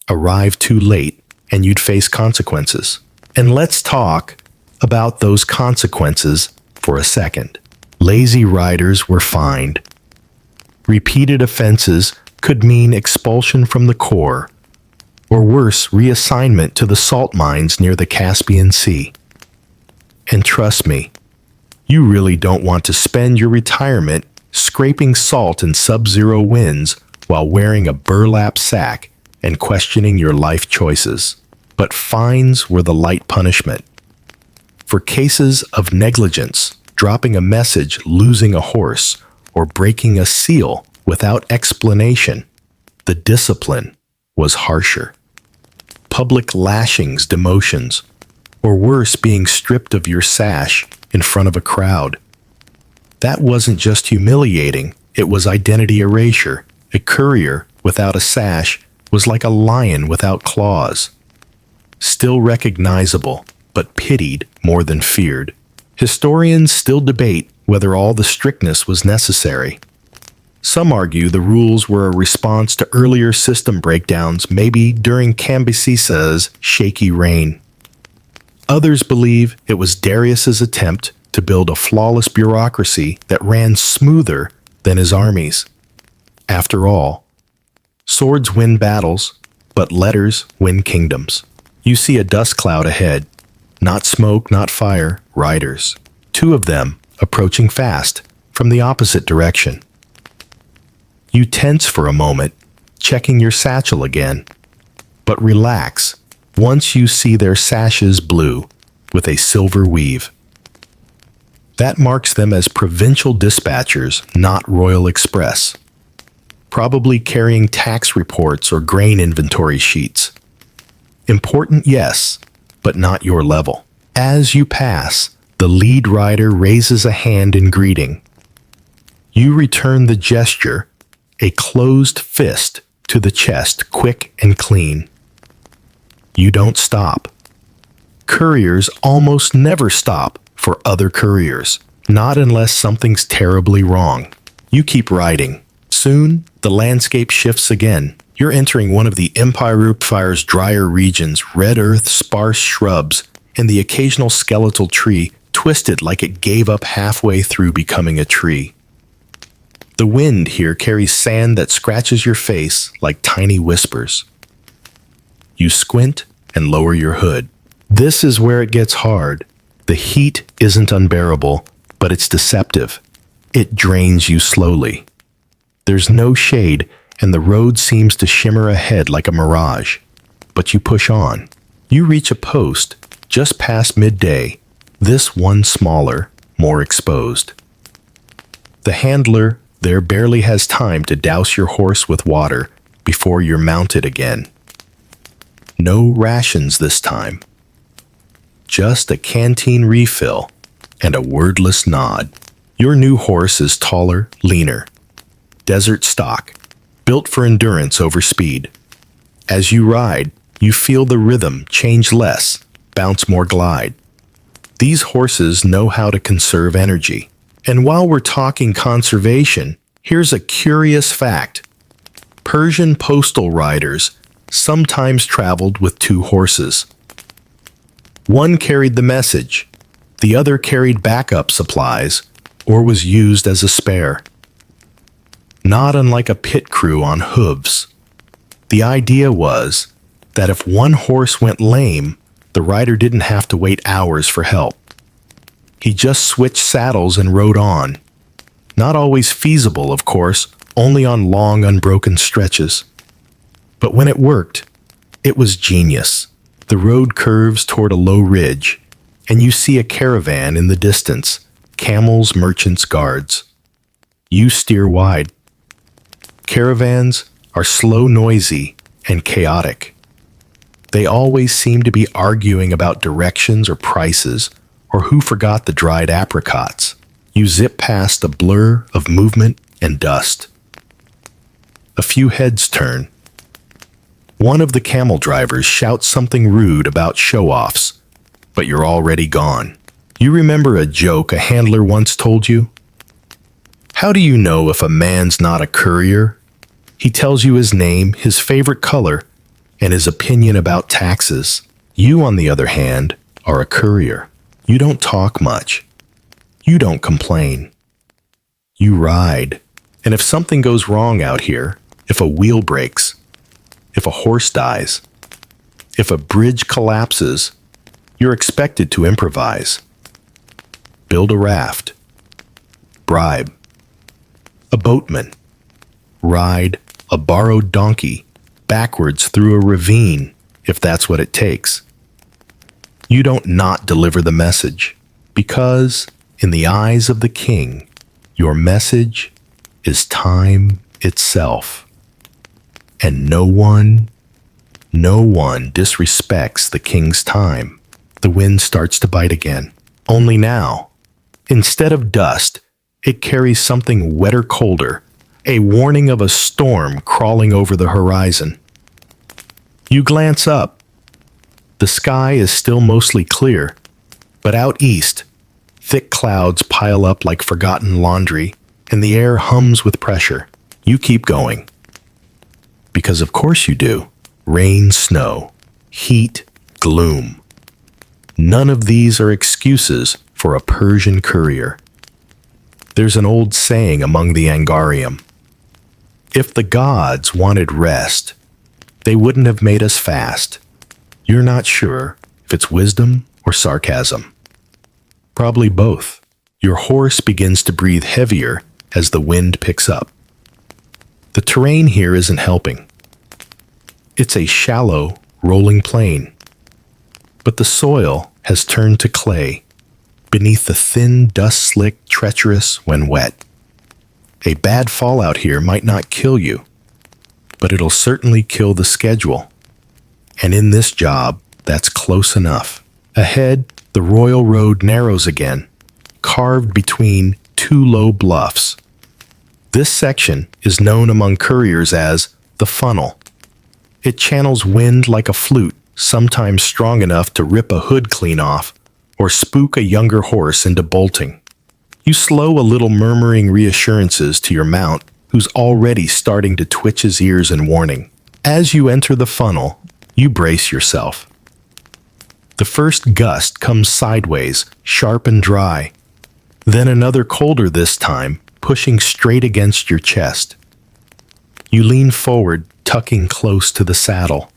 Arrive too late, and you'd face consequences. And let's talk about those consequences for a second. Lazy riders were fined. Repeated offenses could mean expulsion from the Corps, or worse, reassignment to the salt mines near the Caspian Sea. And trust me, you really don't want to spend your retirement scraping salt in sub-zero winds while wearing a burlap sack and questioning your life choices. But fines were the light punishment. For cases of negligence, dropping a message, losing a horse, or breaking a seal without explanation, the discipline was harsher. Public lashings, demotions, or worse, being stripped of your sash in front of a crowd. That wasn't just humiliating, it was identity erasure. A courier without a sash was like a lion without claws. Still recognizable, but pitied more than feared. Historians still debate whether all the strictness was necessary. Some argue the rules were a response to earlier system breakdowns, maybe during Cambyses' shaky reign. Others believe it was Darius's attempt to build a flawless bureaucracy that ran smoother than his armies. After all, swords win battles, but letters win kingdoms. You see a dust cloud ahead. Not smoke, not fire, riders. Two of them approaching fast from the opposite direction. You tense for a moment, checking your satchel again. But relax once you see their sashes blue with a silver weave. That marks them as provincial dispatchers, not Royal Express. Probably carrying tax reports or grain inventory sheets. Important, yes, but not your level. As you pass, the lead rider raises a hand in greeting. You return the gesture, a closed fist to the chest, quick and clean. You don't stop. Couriers almost never stop for other couriers, not unless something's terribly wrong. You keep riding. Soon, the landscape shifts again. You're entering one of the Empire's drier regions, red earth, sparse shrubs, and the occasional skeletal tree twisted like it gave up halfway through becoming a tree. The wind here carries sand that scratches your face like tiny whispers. You squint and lower your hood. This is where it gets hard. The heat isn't unbearable, but it's deceptive. It drains you slowly. There's no shade, and the road seems to shimmer ahead like a mirage. But you push on. You reach a post just past midday, this one smaller, more exposed. The handler there barely has time to douse your horse with water before you're mounted again. No rations this time. Just a canteen refill and a wordless nod. Your new horse is taller, leaner. Desert stock, built for endurance over speed. As you ride, you feel the rhythm change less, bounce more, glide. These horses know how to conserve energy. And while we're talking conservation, here's a curious fact. Persian postal riders sometimes traveled with two horses. One carried the message, the other carried backup supplies, or was used as a spare. Not unlike a pit crew on hooves. The idea was that if one horse went lame, the rider didn't have to wait hours for help. He just switched saddles and rode on. Not always feasible, of course, only on long, unbroken stretches. But when it worked, it was genius. The road curves toward a low ridge, and you see a caravan in the distance, camels, merchants, guards. You steer wide. Caravans are slow, noisy, and chaotic. They always seem to be arguing about directions or prices, or who forgot the dried apricots. You zip past a blur of movement and dust. A few heads turn. One of the camel drivers shouts something rude about show-offs, but you're already gone. You remember a joke a handler once told you? How do you know if a man's not a courier? He tells you his name, his favorite color, and his opinion about taxes. You, on the other hand, are a courier. You don't talk much. You don't complain. You ride. And if something goes wrong out here, if a wheel breaks, if a horse dies, if a bridge collapses, you're expected to improvise. Build a raft. Bribe. A boatman. Ride a borrowed donkey backwards through a ravine, if that's what it takes. You don't not deliver the message, because, in the eyes of the king, your message is time itself. And no one disrespects the king's time. The wind starts to bite again. Only now, instead of dust, it carries something wetter, colder, a warning of a storm crawling over the horizon. You glance up. The sky is still mostly clear, but out east, thick clouds pile up like forgotten laundry, and the air hums with pressure. You keep going. Because of course you do. Rain, snow, heat, gloom. None of these are excuses for a Persian courier. There's an old saying among the Angarium. If the gods wanted rest, they wouldn't have made us fast. You're not sure if it's wisdom or sarcasm. Probably both. Your horse begins to breathe heavier as the wind picks up. The terrain here isn't helping. It's a shallow, rolling plain. But the soil has turned to clay beneath the thin, dust-slick, treacherous when wet. A bad fallout here might not kill you, but it'll certainly kill the schedule. And in this job, that's close enough. Ahead, the royal road narrows again, carved between two low bluffs. This section is known among couriers as the funnel. It channels wind like a flute, sometimes strong enough to rip a hood clean off or spook a younger horse into bolting. You slow a little, murmuring reassurances to your mount, who's already starting to twitch his ears in warning. As you enter the funnel, you brace yourself. The first gust comes sideways, sharp and dry. Then another, colder this time, pushing straight against your chest. You lean forward, tucking close to the saddle.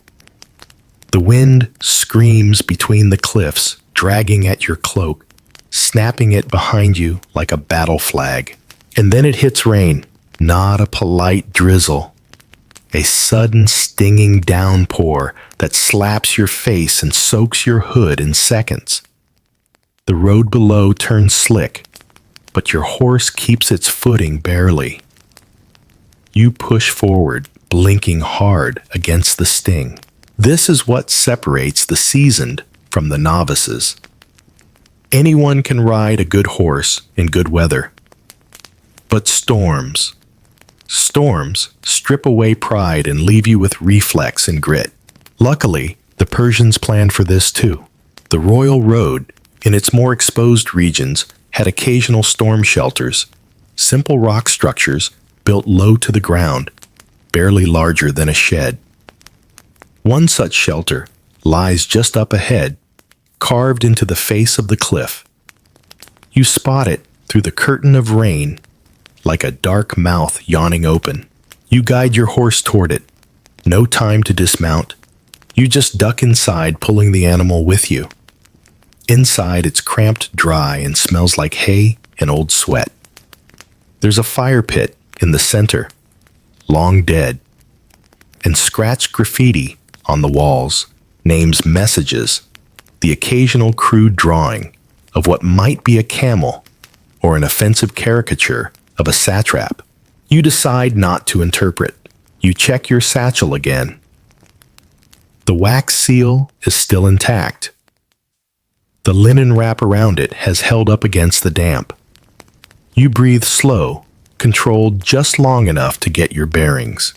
The wind screams between the cliffs, dragging at your cloak, snapping it behind you like a battle flag. And then it hits rain, not a polite drizzle. A sudden, stinging downpour that slaps your face and soaks your hood in seconds. The road below turns slick, but your horse keeps its footing barely. You push forward, blinking hard against the sting. This is what separates the seasoned from the novices. Anyone can ride a good horse in good weather. But storms strip away pride and leave you with reflex and grit. Luckily, the Persians planned for this too. The royal road, in its more exposed regions, had occasional storm shelters, simple rock structures built low to the ground, barely larger than a shed. One such shelter lies just up ahead, carved into the face of the cliff. You spot it through the curtain of rain, like a dark mouth yawning open. You guide your horse toward it. No time to dismount. You just duck inside, pulling the animal with you. Inside, it's cramped, dry, and smells like hay and old sweat. There's a fire pit in the center, long dead, and scratched graffiti on the walls names messages, the occasional crude drawing of what might be a camel or an offensive caricature of a satrap. You decide not to interpret. You check your satchel again. The wax seal is still intact. The linen wrap around it has held up against the damp. You breathe slow, controlled just long enough to get your bearings.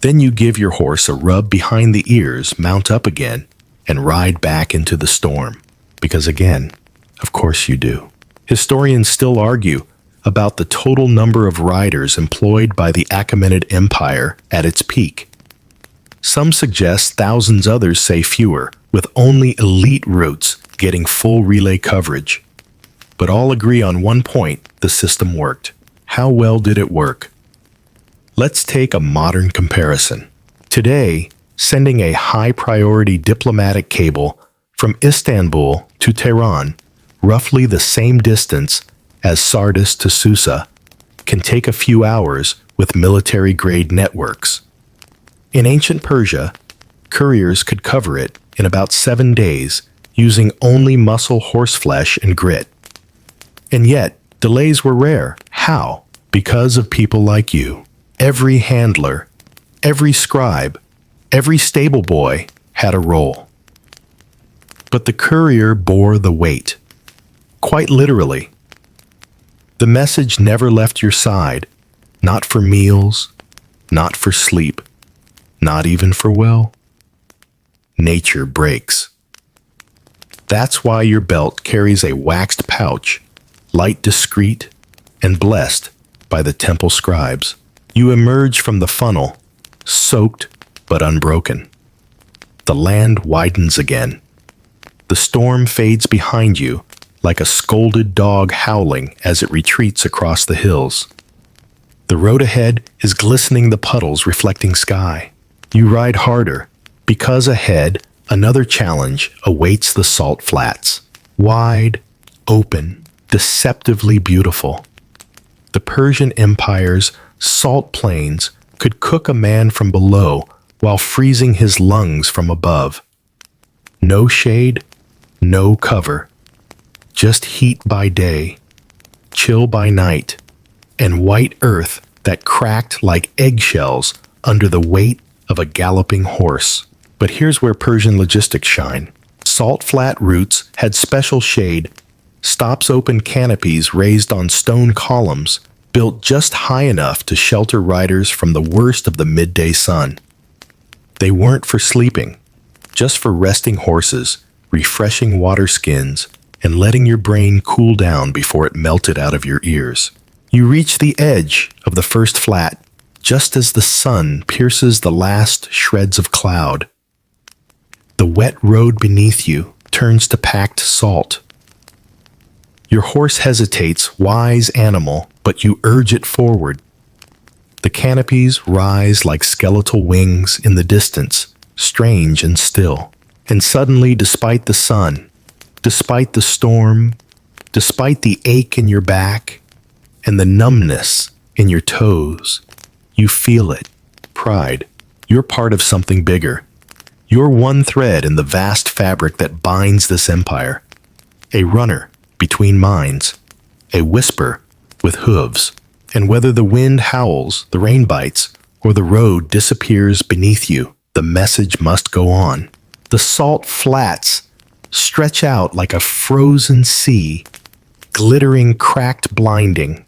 Then you give your horse a rub behind the ears, mount up again, and ride back into the storm. Because again, of course you do. Historians still argue about the total number of riders employed by the Achaemenid Empire at its peak. Some suggest thousands, others say fewer, with only elite routes getting full relay coverage. But all agree on one point: the system worked. How well did it work? Let's take a modern comparison. Today, sending a high-priority diplomatic cable from Istanbul to Tehran, roughly the same distance as Sardis to Susa, can take a few hours with military-grade networks. In ancient Persia, couriers could cover it in about 7 days using only muscle, horseflesh, and grit. And yet, delays were rare. How? Because of people like you. Every handler, every scribe, every stable boy had a role. But the courier bore the weight. Quite literally. The message never left your side, not for meals, not for sleep, not even for, well, nature breaks. That's why your belt carries a waxed pouch, light, discreet, and blessed by the temple scribes. You emerge from the funnel, soaked but unbroken. The land widens again. The storm fades behind you like a scolded dog howling as it retreats across the hills. The road ahead is glistening, the puddles reflecting sky. You ride harder, because ahead another challenge awaits: the salt flats. Wide, open, deceptively beautiful. The Persian Empire's salt plains could cook a man from below while freezing his lungs from above. No shade, no cover. Just heat by day, chill by night, and white earth that cracked like eggshells under the weight of a galloping horse. But here's where Persian logistics shine. Salt flat routes had special shade, stops, open canopies raised on stone columns, built just high enough to shelter riders from the worst of the midday sun. They weren't for sleeping, just for resting horses, refreshing water skins, and letting your brain cool down before it melted out of your ears. You reach the edge of the first flat just as the sun pierces the last shreds of cloud. The wet road beneath you turns to packed salt. Your horse hesitates, wise animal, but you urge it forward. The canopies rise like skeletal wings in the distance, strange and still. And suddenly, despite the sun, despite the storm, despite the ache in your back and the numbness in your toes, you feel it. Pride. You're part of something bigger. You're one thread in the vast fabric that binds this empire. A runner between minds. A whisper with hooves. And whether the wind howls, the rain bites, or the road disappears beneath you, the message must go on. The salt flats stretch out like a frozen sea, glittering, cracked, blinding.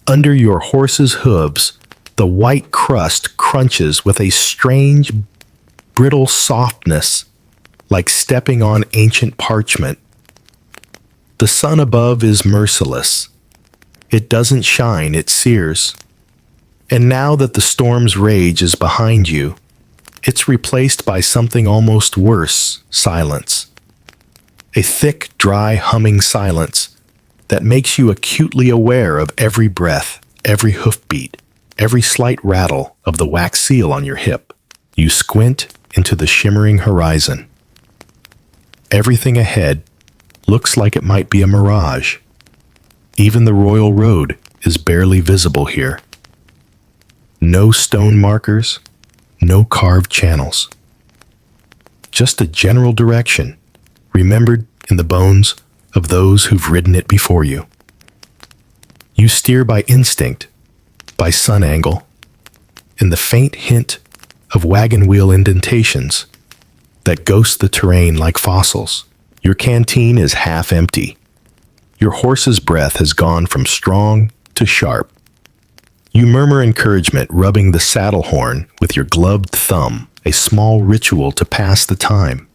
Under your horse's hooves, the white crust crunches with a strange, brittle softness, like stepping on ancient parchment. The sun above is merciless. It doesn't shine, it sears. And now that the storm's rage is behind you, it's replaced by something almost worse: silence. A thick, dry, humming silence that makes you acutely aware of every breath, every hoofbeat, every slight rattle of the wax seal on your hip. You squint into the shimmering horizon. Everything ahead looks like it might be a mirage. Even the royal road is barely visible here. No stone markers, no carved channels. Just a general direction, remembered in the bones of those who've ridden it before you. You You steer by instinct, by sun angle, and the faint hint of wagon wheel indentations that ghost the terrain like fossils. Your canteen is half empty. Your horse's breath has gone from strong to sharp. You murmur encouragement, rubbing the saddle horn with your gloved thumb, a small ritual to pass the time.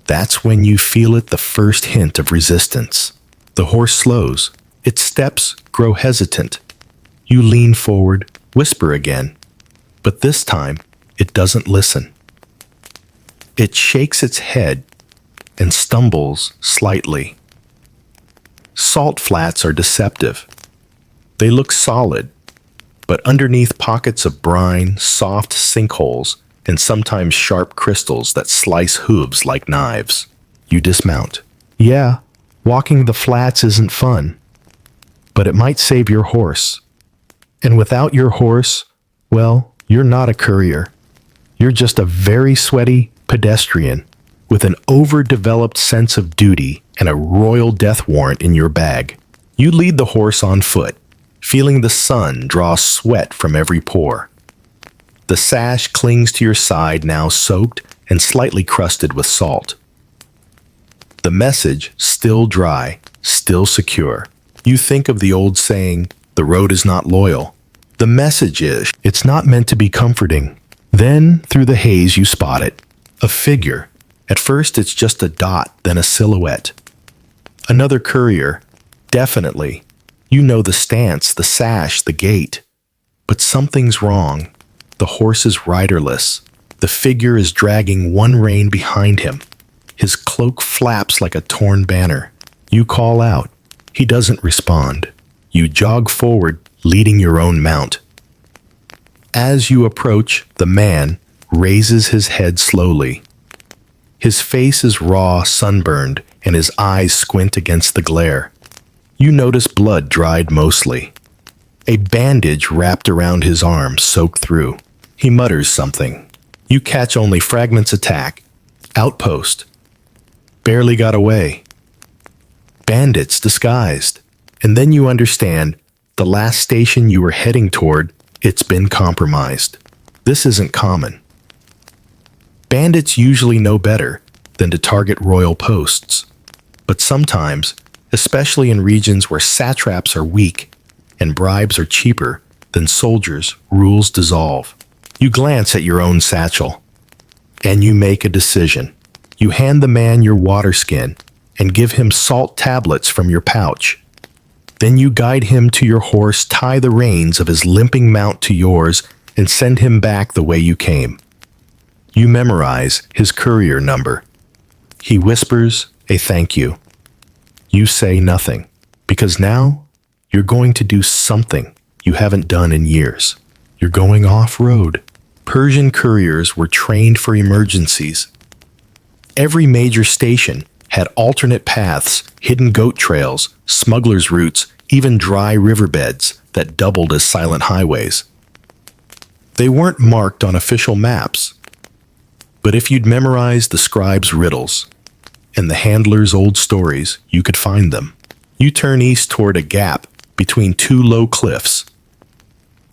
That's when you feel it, the first hint of resistance. The horse slows. Its steps grow hesitant. You lean forward, whisper again. But this time, it doesn't listen. It shakes its head and stumbles slightly. Salt flats are deceptive. They look solid, but underneath pockets of brine, soft sinkholes, and sometimes sharp crystals that slice hooves like knives. You dismount. Yeah, walking the flats isn't fun, but it might save your horse. And without your horse, well, you're not a courier. You're just a very sweaty pedestrian with an overdeveloped sense of duty and a royal death warrant in your bag. You lead the horse on foot, feeling the sun draw sweat from every pore. The sash clings to your side, now soaked and slightly crusted with salt. The message, still dry, still secure. You think of the old saying, the road is not loyal. The message is, it's not meant to be comforting. Then, through the haze, you spot it. A figure. At first, it's just a dot, then a silhouette. Another courier. Definitely. You know the stance, the sash, the gait. But something's wrong. The horse is riderless. The figure is dragging one rein behind him. His cloak flaps like a torn banner. You call out. He doesn't respond. You jog forward, leading your own mount. As you approach, the man raises his head slowly. His face is raw, sunburned, and his eyes squint against the glare. You notice blood dried mostly. A bandage wrapped around his arm, soaked through. He mutters something. You catch only fragments. Attack. Outpost. Barely got away. Bandits disguised. And then you understand, the last station you were heading toward, it's been compromised. This isn't common. Bandits usually know better than to target royal posts. But sometimes, especially in regions where satraps are weak and bribes are cheaper than soldiers, rules dissolve. You glance at your own satchel, and you make a decision. You hand the man your water skin and give him salt tablets from your pouch. Then you guide him to your horse, tie the reins of his limping mount to yours, and send him back the way you came. You memorize his courier number. He whispers a thank you. You say nothing, because now you're going to do something you haven't done in years. You're going off-road. Persian couriers were trained for emergencies. Every major station had alternate paths, hidden goat trails, smugglers' routes, even dry riverbeds that doubled as silent highways. They weren't marked on official maps, but if you'd memorized the scribe's riddles and the handler's old stories, you could find them. You turn east toward a gap between two low cliffs,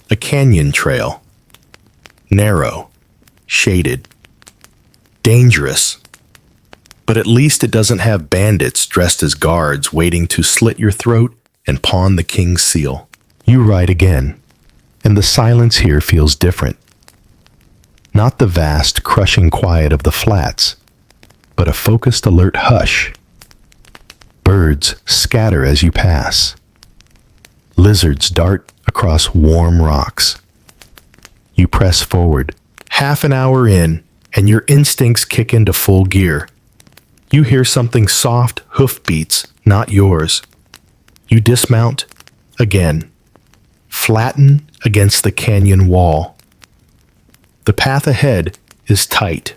a canyon trail, narrow, shaded, dangerous. But at least it doesn't have bandits dressed as guards waiting to slit your throat and pawn the king's seal. You ride again, and the silence here feels different. Not the vast, crushing quiet of the flats, but a focused, alert hush. Birds scatter as you pass. Lizards dart across warm rocks. You press forward. Half an hour in, and your instincts kick into full gear. You hear something soft, hoof beats, not yours. You dismount again. Flatten against the canyon wall. The path ahead is tight.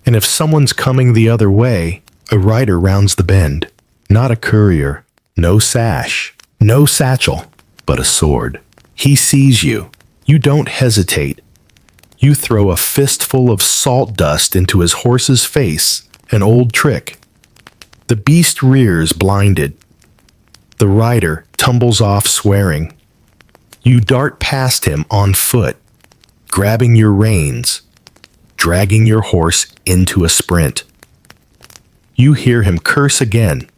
And if someone's coming the other way, a rider rounds the bend. Not a courier, no sash, no satchel, but a sword. He sees you. You don't hesitate. You throw a fistful of salt dust into his horse's face. An old trick. The beast rears blinded. The rider tumbles off swearing. You dart past him on foot, grabbing your reins, dragging your horse into a sprint. You hear him curse again,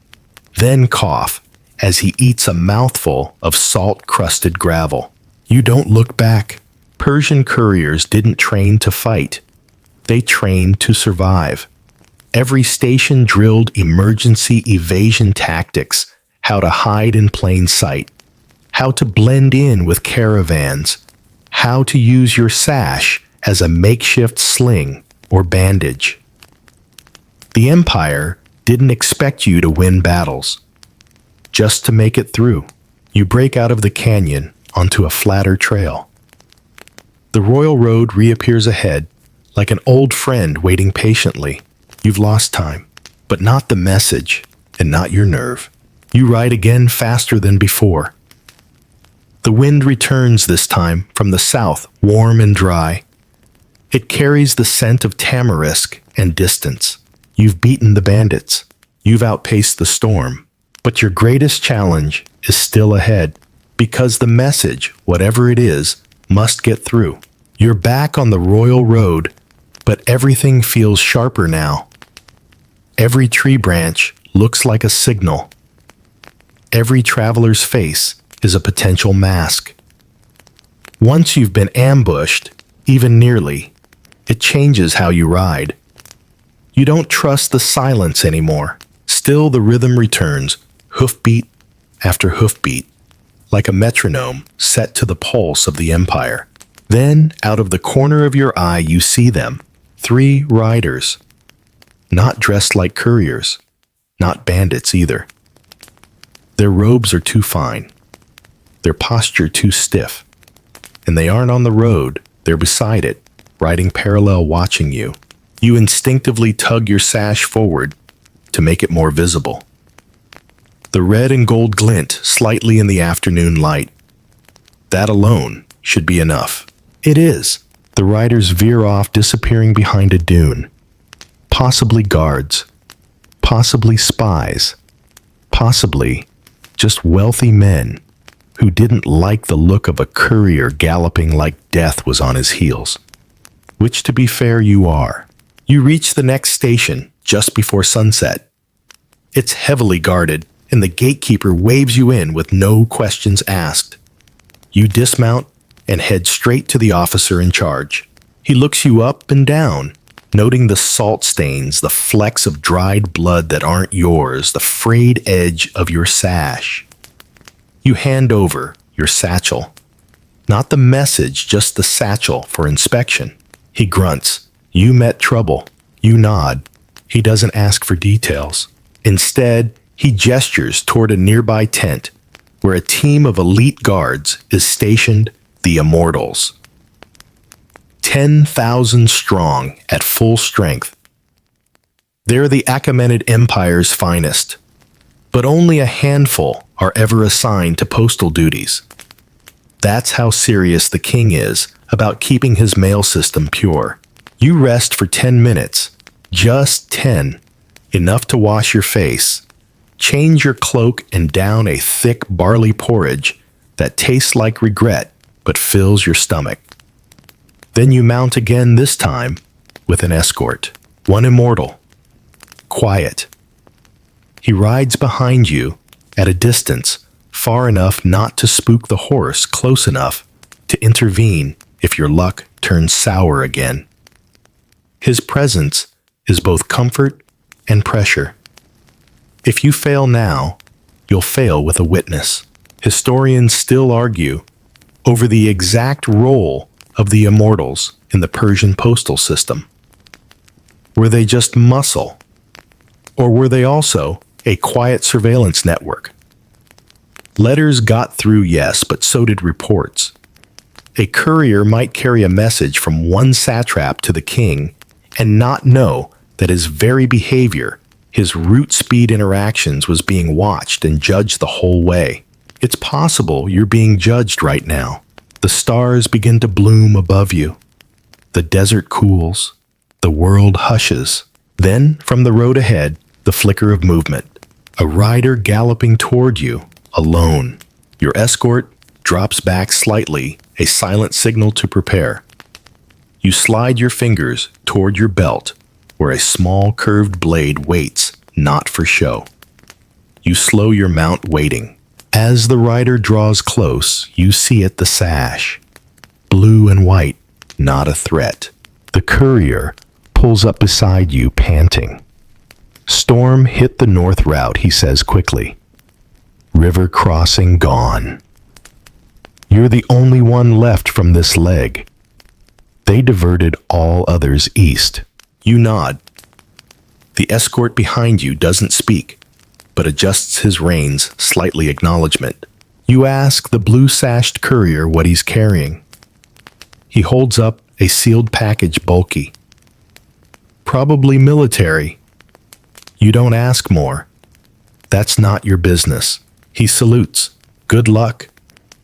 then cough as he eats a mouthful of salt-crusted gravel. You don't look back. Persian couriers didn't train to fight. They trained to survive. Every station drilled emergency evasion tactics, how to hide in plain sight, how to blend in with caravans, how to use your sash as a makeshift sling or bandage. The Empire didn't expect you to win battles, just to make it through. You break out of the canyon onto a flatter trail. The royal road reappears ahead, like an old friend waiting patiently. You've lost time, but not the message, and not your nerve. You ride again faster than before. The wind returns this time from the south, warm and dry. It carries the scent of tamarisk and distance. You've beaten the bandits. You've outpaced the storm. But your greatest challenge is still ahead, because the message, whatever it is, must get through. You're back on the royal road, but everything feels sharper now. Every tree branch looks like a signal. Every traveler's face is a potential mask. Once you've been ambushed, even nearly, it changes how you ride. You don't trust the silence anymore. Still, the rhythm returns, hoofbeat after hoofbeat, like a metronome set to the pulse of the Empire. Then, out of the corner of your eye, you see them, 3 riders, not dressed like couriers, not bandits either. Their robes are too fine, their posture too stiff, and they aren't on the road, they're beside it, riding parallel, watching you. You instinctively tug your sash forward to make it more visible. The red and gold glint slightly in the afternoon light. That alone should be enough. It is. The riders veer off, disappearing behind a dune. Possibly guards. Possibly spies. Possibly just wealthy men who didn't like the look of a courier galloping like death was on his heels. Which, to be fair, you are. You reach the next station just before sunset. It's heavily guarded, and the gatekeeper waves you in with no questions asked. You dismount and head straight to the officer in charge. He looks you up and down, noting the salt stains, the flecks of dried blood that aren't yours, the frayed edge of your sash. You hand over your satchel. Not the message, just the satchel for inspection. He grunts. You met trouble. You nod. He doesn't ask for details. Instead, he gestures toward a nearby tent where a team of elite guards is stationed, the Immortals. 10,000 strong at full strength. They're the Achaemenid Empire's finest, but only a handful are ever assigned to postal duties. That's how serious the king is about keeping his mail system pure. You rest for 10 minutes, just 10, enough to wash your face, change your cloak, and down a thick barley porridge that tastes like regret but fills your stomach. Then you mount again, this time with an escort, one immortal, quiet. He rides behind you at a distance, far enough not to spook the horse, close enough to intervene if your luck turns sour again. His presence is both comfort and pressure. If you fail now, you'll fail with a witness. Historians still argue over the exact role of the Immortals in the Persian postal system. Were they just muscle? Or were they also a quiet surveillance network? Letters got through, yes, but so did reports. A courier might carry a message from one satrap to the king and not know that his very behavior, his route speed interactions, was being watched and judged the whole way. It's possible you're being judged right now. The stars begin to bloom above you. The desert cools. The world hushes. Then, from the road ahead, the flicker of movement. A rider galloping toward you, alone. Your escort drops back slightly, a silent signal to prepare. You slide your fingers toward your belt, where a small curved blade waits, not for show. You slow your mount, waiting. As the rider draws close, you see it, the sash. Blue and white, not a threat. The courier pulls up beside you, panting. Storm hit the north route, he says quickly. River crossing gone. You're the only one left from this leg. They diverted all others east. You nod. The escort behind you doesn't speak, but adjusts his reins slightly, acknowledgement. You ask the blue-sashed courier what he's carrying. He holds up a sealed package, bulky. Probably military. You don't ask more. That's not your business. He salutes. Good luck.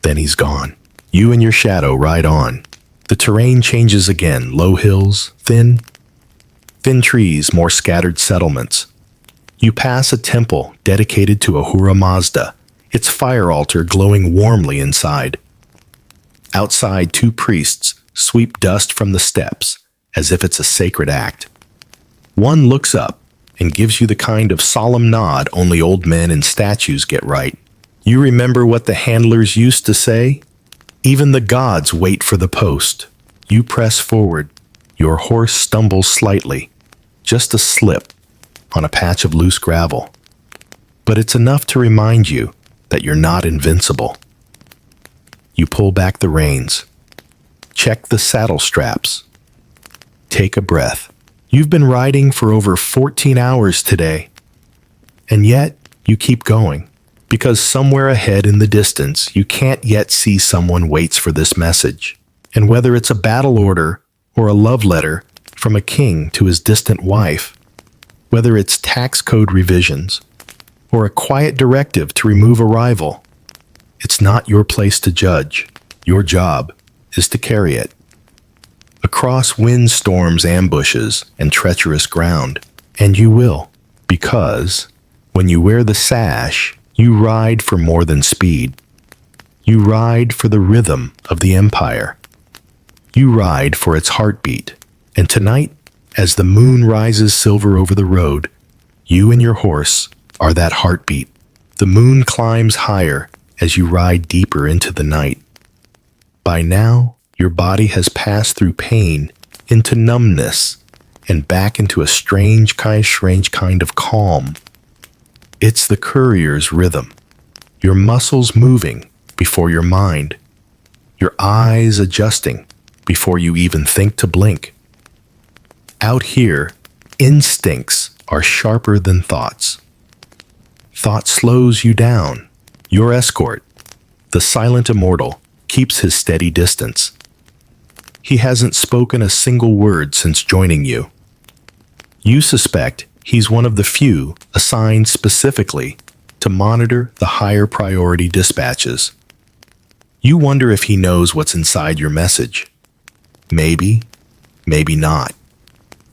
Then he's gone. You and your shadow ride on. The terrain changes again. Low hills, thin trees, more scattered settlements. You pass a temple dedicated to Ahura Mazda, its fire altar glowing warmly inside. Outside, two priests sweep dust from the steps as if it's a sacred act. One looks up and gives you the kind of solemn nod only old men and statues get right. You remember what the handlers used to say? Even the gods wait for the post. You press forward. Your horse stumbles slightly, just a slip on a patch of loose gravel. But it's enough to remind you that you're not invincible. You pull back the reins. Check the saddle straps. Take a breath. You've been riding for over 14 hours today. And yet, you keep going. Because somewhere ahead in the distance, you can't yet see someone waits for this message. And whether it's a battle order or a love letter from a king to his distant wife, whether it's tax code revisions or a quiet directive to remove a rival, it's not your place to judge. Your job is to carry it. Across windstorms, ambushes, and treacherous ground. And you will, because when you wear the sash, you ride for more than speed. You ride for the rhythm of the empire. You ride for its heartbeat. And tonight, as the moon rises silver over the road, you and your horse are that heartbeat. The moon climbs higher as you ride deeper into the night. By now, your body has passed through pain into numbness and back into a strange kind of calm. It's the courier's rhythm, your muscles moving before your mind, your eyes adjusting before you even think to blink. Out here, instincts are sharper than thoughts. Thought slows you down. Your escort, the silent immortal, keeps his steady distance. He hasn't spoken a single word since joining you. You suspect he's one of the few assigned specifically to monitor the higher priority dispatches. You wonder if he knows what's inside your message. Maybe, maybe not.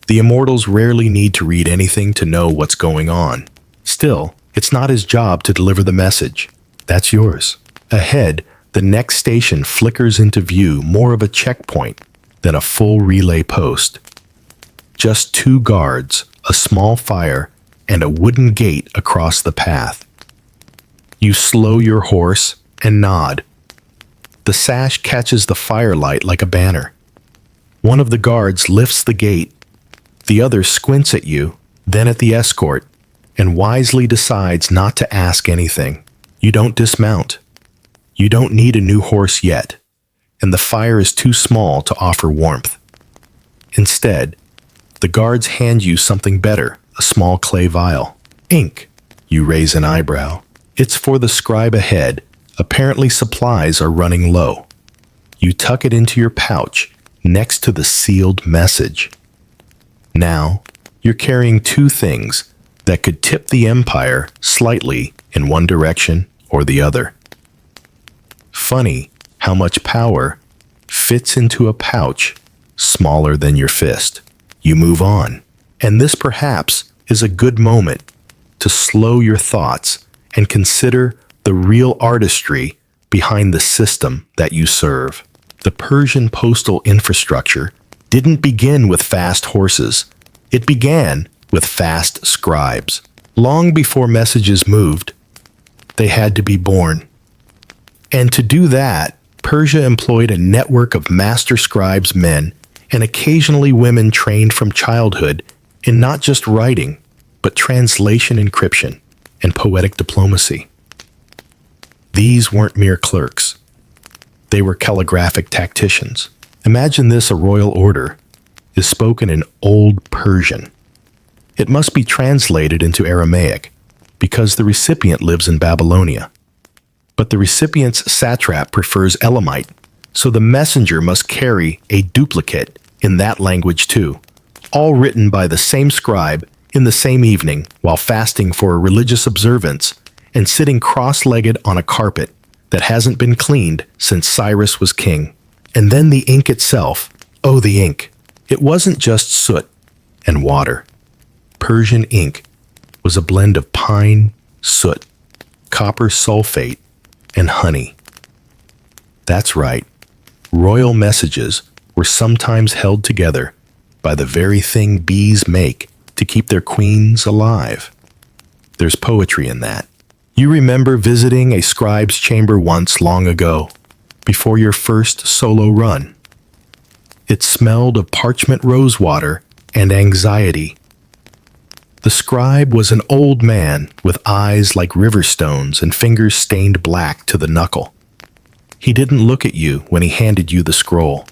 The immortals rarely need to read anything to know what's going on. Still, it's not his job to deliver the message. That's yours. Ahead, the next station flickers into view, more of a checkpoint than a full relay post. Just two guards, a small fire, and a wooden gate across the path. You slow your horse and nod. The sash catches the firelight like a banner. One of the guards lifts the gate. The other squints at you, then at the escort, and wisely decides not to ask anything. You don't dismount. You don't need a new horse yet, and the fire is too small to offer warmth. Instead, the guards hand you something better, a small clay vial. Ink. You raise an eyebrow. It's for the scribe ahead. Apparently supplies are running low. You tuck it into your pouch next to the sealed message. Now, you're carrying two things that could tip the empire slightly in one direction or the other. Funny how much power fits into a pouch smaller than your fist. You move on, and this perhaps is a good moment to slow your thoughts and consider the real artistry behind the system that you serve. The Persian postal infrastructure didn't begin with fast horses. It began with fast scribes. Long before messages moved, they had to be born. And to do that, Persia employed a network of master scribes men and occasionally women trained from childhood in not just writing, but translation encryption and poetic diplomacy. These weren't mere clerks. They were calligraphic tacticians. Imagine this: a royal order is spoken in Old Persian. It must be translated into Aramaic because the recipient lives in Babylonia. But the recipient's satrap prefers Elamite, so the messenger must carry a duplicate in that language too, all written by the same scribe in the same evening while fasting for a religious observance and sitting cross-legged on a carpet that hasn't been cleaned since Cyrus was king. And then the ink itself. Oh, the ink. It wasn't just soot and water. Persian ink was a blend of pine, soot, copper sulfate, and honey. That's right. Royal messages were sometimes held together by the very thing bees make to keep their queens alive. There's poetry in that. You remember visiting a scribe's chamber once long ago, before your first solo run. It smelled of parchment rosewater and anxiety. The scribe was an old man with eyes like river stones and fingers stained black to the knuckle. He didn't look at you when he handed you the scroll.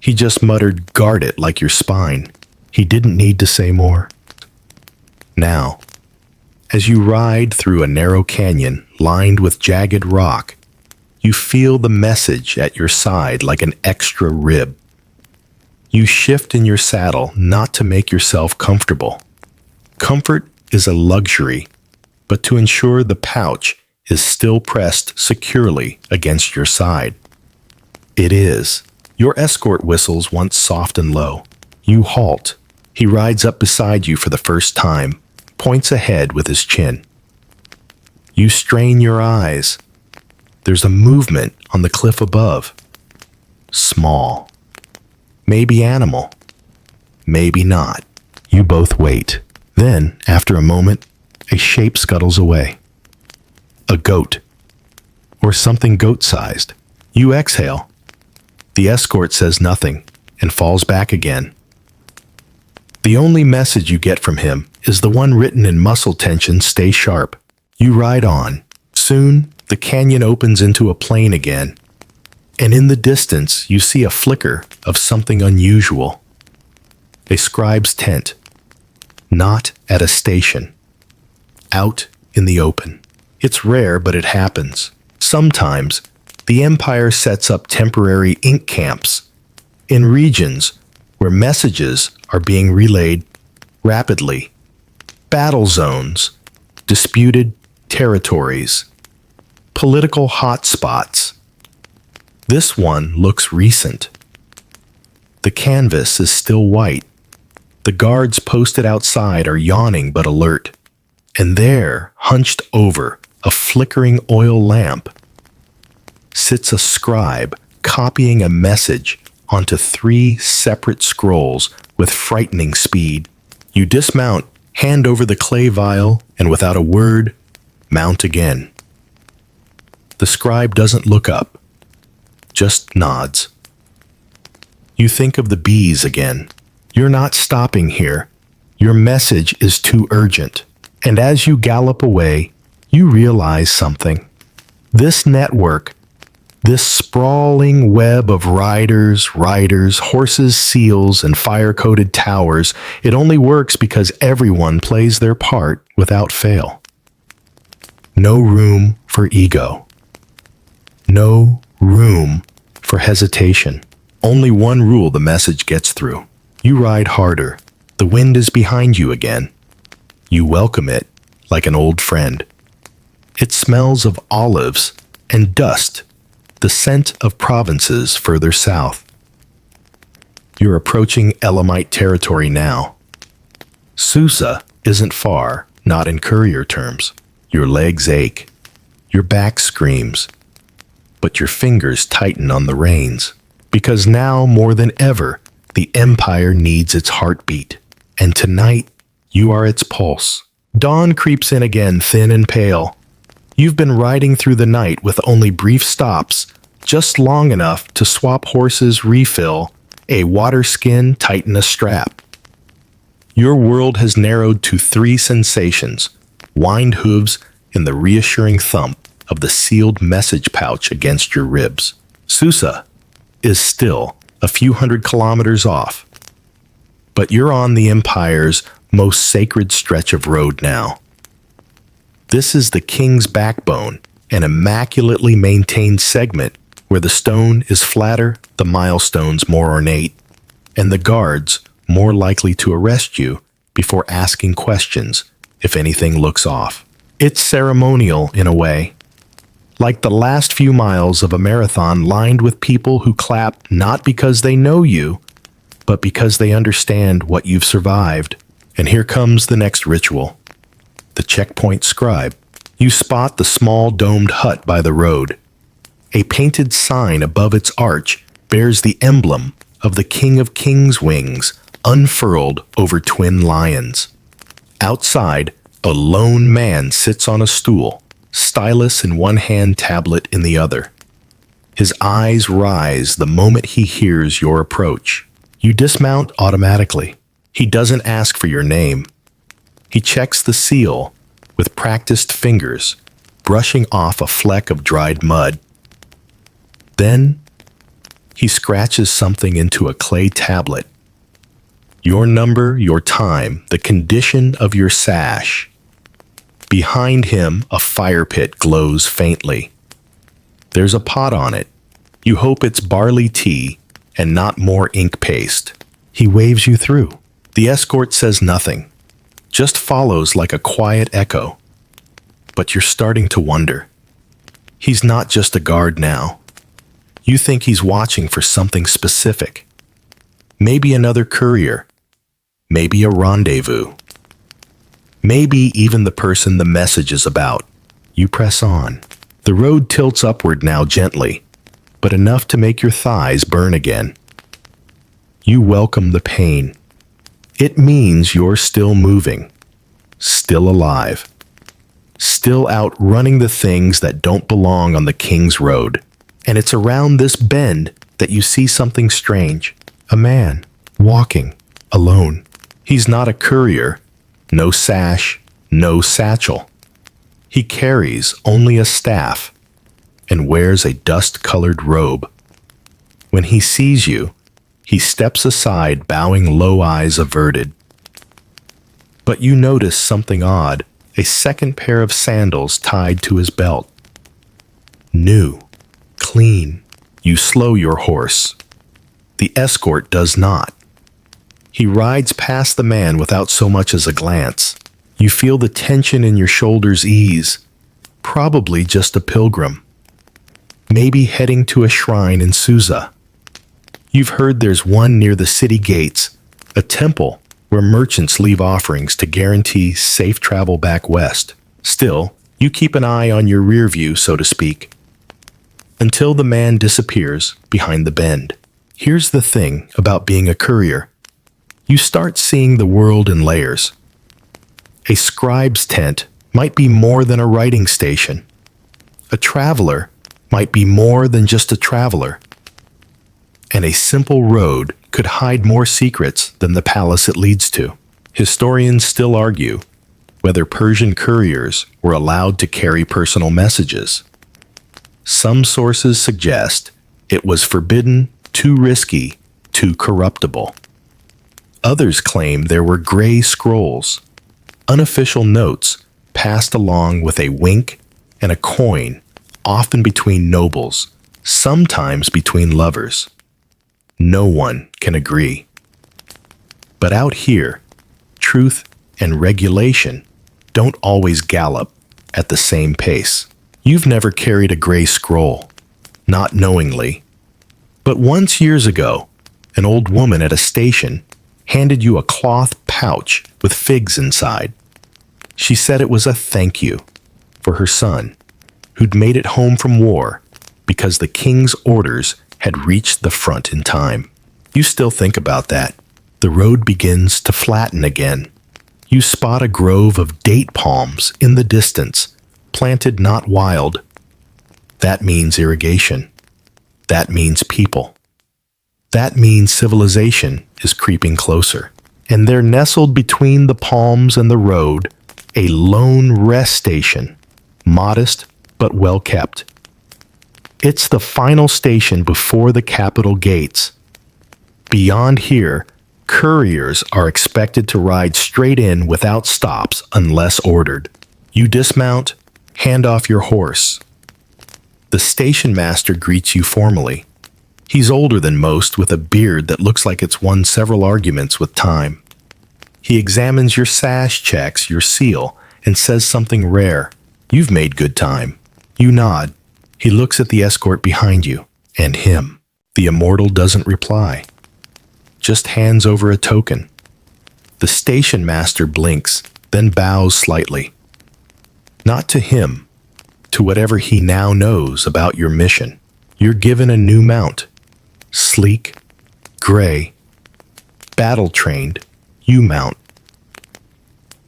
He just muttered, "Guard it like your spine." He didn't need to say more. Now, as you ride through a narrow canyon lined with jagged rock, you feel the message at your side like an extra rib. You shift in your saddle not to make yourself comfortable. Comfort is a luxury, but to ensure the pouch is still pressed securely against your side. It is. Your escort whistles once soft and low. You halt. He rides up beside you for the first time, points ahead with his chin. You strain your eyes. There's a movement on the cliff above. Small. Maybe animal. Maybe not. You both wait. Then, after a moment, a shape scuttles away. A goat. Or something goat-sized. You exhale. The escort says nothing and falls back again. The only message you get from him is the one written in muscle tension: "Stay sharp." You ride on. Soon, the canyon opens into a plain again, and in the distance you see a flicker of something unusual. A scribe's tent. Not at a station. Out in the open. It's rare, but it happens. Sometimes, the Empire sets up temporary ink camps in regions where messages are being relayed rapidly. Battle zones, disputed territories, political hotspots. This one looks recent. The canvas is still white. The guards posted outside are yawning but alert. And there, hunched over a flickering oil lamp, sits a scribe copying a message onto 3 separate scrolls with frightening speed. You dismount, hand over the clay vial, and without a word, mount again. The scribe doesn't look up, just nods. You think of the bees again. You're not stopping here. Your message is too urgent. And as you gallop away, you realize something. This network, this sprawling web of riders, horses, seals, and fire-coated towers, it only works because everyone plays their part without fail. No room for ego. No room for hesitation. Only one rule: the message gets through. You ride harder. The wind is behind you again. You welcome it like an old friend. It smells of olives and dust, the scent of provinces further south. You're approaching Elamite territory now. Susa isn't far, not in courier terms. Your legs ache. Your back screams, but your fingers tighten on the reins, because now more than ever, the Empire needs its heartbeat, and tonight you are its pulse. Dawn creeps in again, thin and pale. You've been riding through the night with only brief stops, just long enough to swap horses, refill a water skin, tighten a strap. Your world has narrowed to 3 sensations: whined hooves and the reassuring thump of the sealed message pouch against your ribs. Susa is still a few hundred kilometers off, but you're on the Empire's most sacred stretch of road now. This is the King's Backbone, an immaculately maintained segment where the stone is flatter, the milestones more ornate, and the guards more likely to arrest you before asking questions if anything looks off. It's ceremonial in a way, like the last few miles of a marathon lined with people who clap not because they know you, but because they understand what you've survived. And here comes the next ritual. The checkpoint scribe. You spot the small domed hut by the road. A painted sign above its arch bears the emblem of the King of Kings' wings unfurled over twin lions. Outside, a lone man sits on a stool, stylus in one hand, tablet in the other. His eyes rise the moment he hears your approach. You dismount automatically. He doesn't ask for your name. He checks the seal with practiced fingers, brushing off a fleck of dried mud. Then, he scratches something into a clay tablet. Your number, your time, the condition of your sash. Behind him, a fire pit glows faintly. There's a pot on it. You hope it's barley tea and not more ink paste. He waves you through. The escort says nothing, just follows like a quiet echo. But you're starting to wonder. He's not just a guard now. You think he's watching for something specific. Maybe another courier. Maybe a rendezvous. Maybe even the person the message is about. You press on. The road tilts upward now gently, but enough to make your thighs burn again. You welcome the pain. It means you're still moving, still alive, still out running the things that don't belong on the King's Road. And it's around this bend that you see something strange. A man, walking, alone. He's not a courier, no sash, no satchel. He carries only a staff and wears a dust-colored robe. When he sees you, he steps aside, bowing low, eyes averted. But you notice something odd, a second pair of sandals tied to his belt. New. Clean. You slow your horse. The escort does not. He rides past the man without so much as a glance. You feel the tension in your shoulders ease. Probably just a pilgrim. Maybe heading to a shrine in Susa. You've heard there's one near the city gates, a temple where merchants leave offerings to guarantee safe travel back west. Still, you keep an eye on your rear view, so to speak, until the man disappears behind the bend. Here's the thing about being a courier. You start seeing the world in layers. A scribe's tent might be more than a writing station. A traveler might be more than just a traveler. And a simple road could hide more secrets than the palace it leads to. Historians still argue whether Persian couriers were allowed to carry personal messages. Some sources suggest it was forbidden, too risky, too corruptible. Others claim there were gray scrolls, unofficial notes passed along with a wink and a coin, often between nobles, sometimes between lovers. No one can agree. But out here, truth and regulation don't always gallop at the same pace. You've never carried a gray scroll, not knowingly. But once years ago, an old woman at a station handed you a cloth pouch with figs inside. She said it was a thank you for her son, who'd made it home from war because the king's orders had reached the front in time. You still think about that. The road begins to flatten again. You spot a grove of date palms in the distance, planted not wild. That means irrigation. That means people. That means civilization is creeping closer. And there, nestled between the palms and the road, a lone rest station, modest but well kept. It's the final station before the capital gates. Beyond here, couriers are expected to ride straight in without stops unless ordered. You dismount, hand off your horse. The station master greets you formally. He's older than most, with a beard that looks like it's won several arguments with time. He examines your sash, checks your seal, and says something rare. You've made good time. You nod. He looks at the escort behind you, and him. The immortal doesn't reply, just hands over a token. The station master blinks, then bows slightly. Not to him, to whatever he now knows about your mission. You're given a new mount. Sleek, gray, battle-trained, you mount.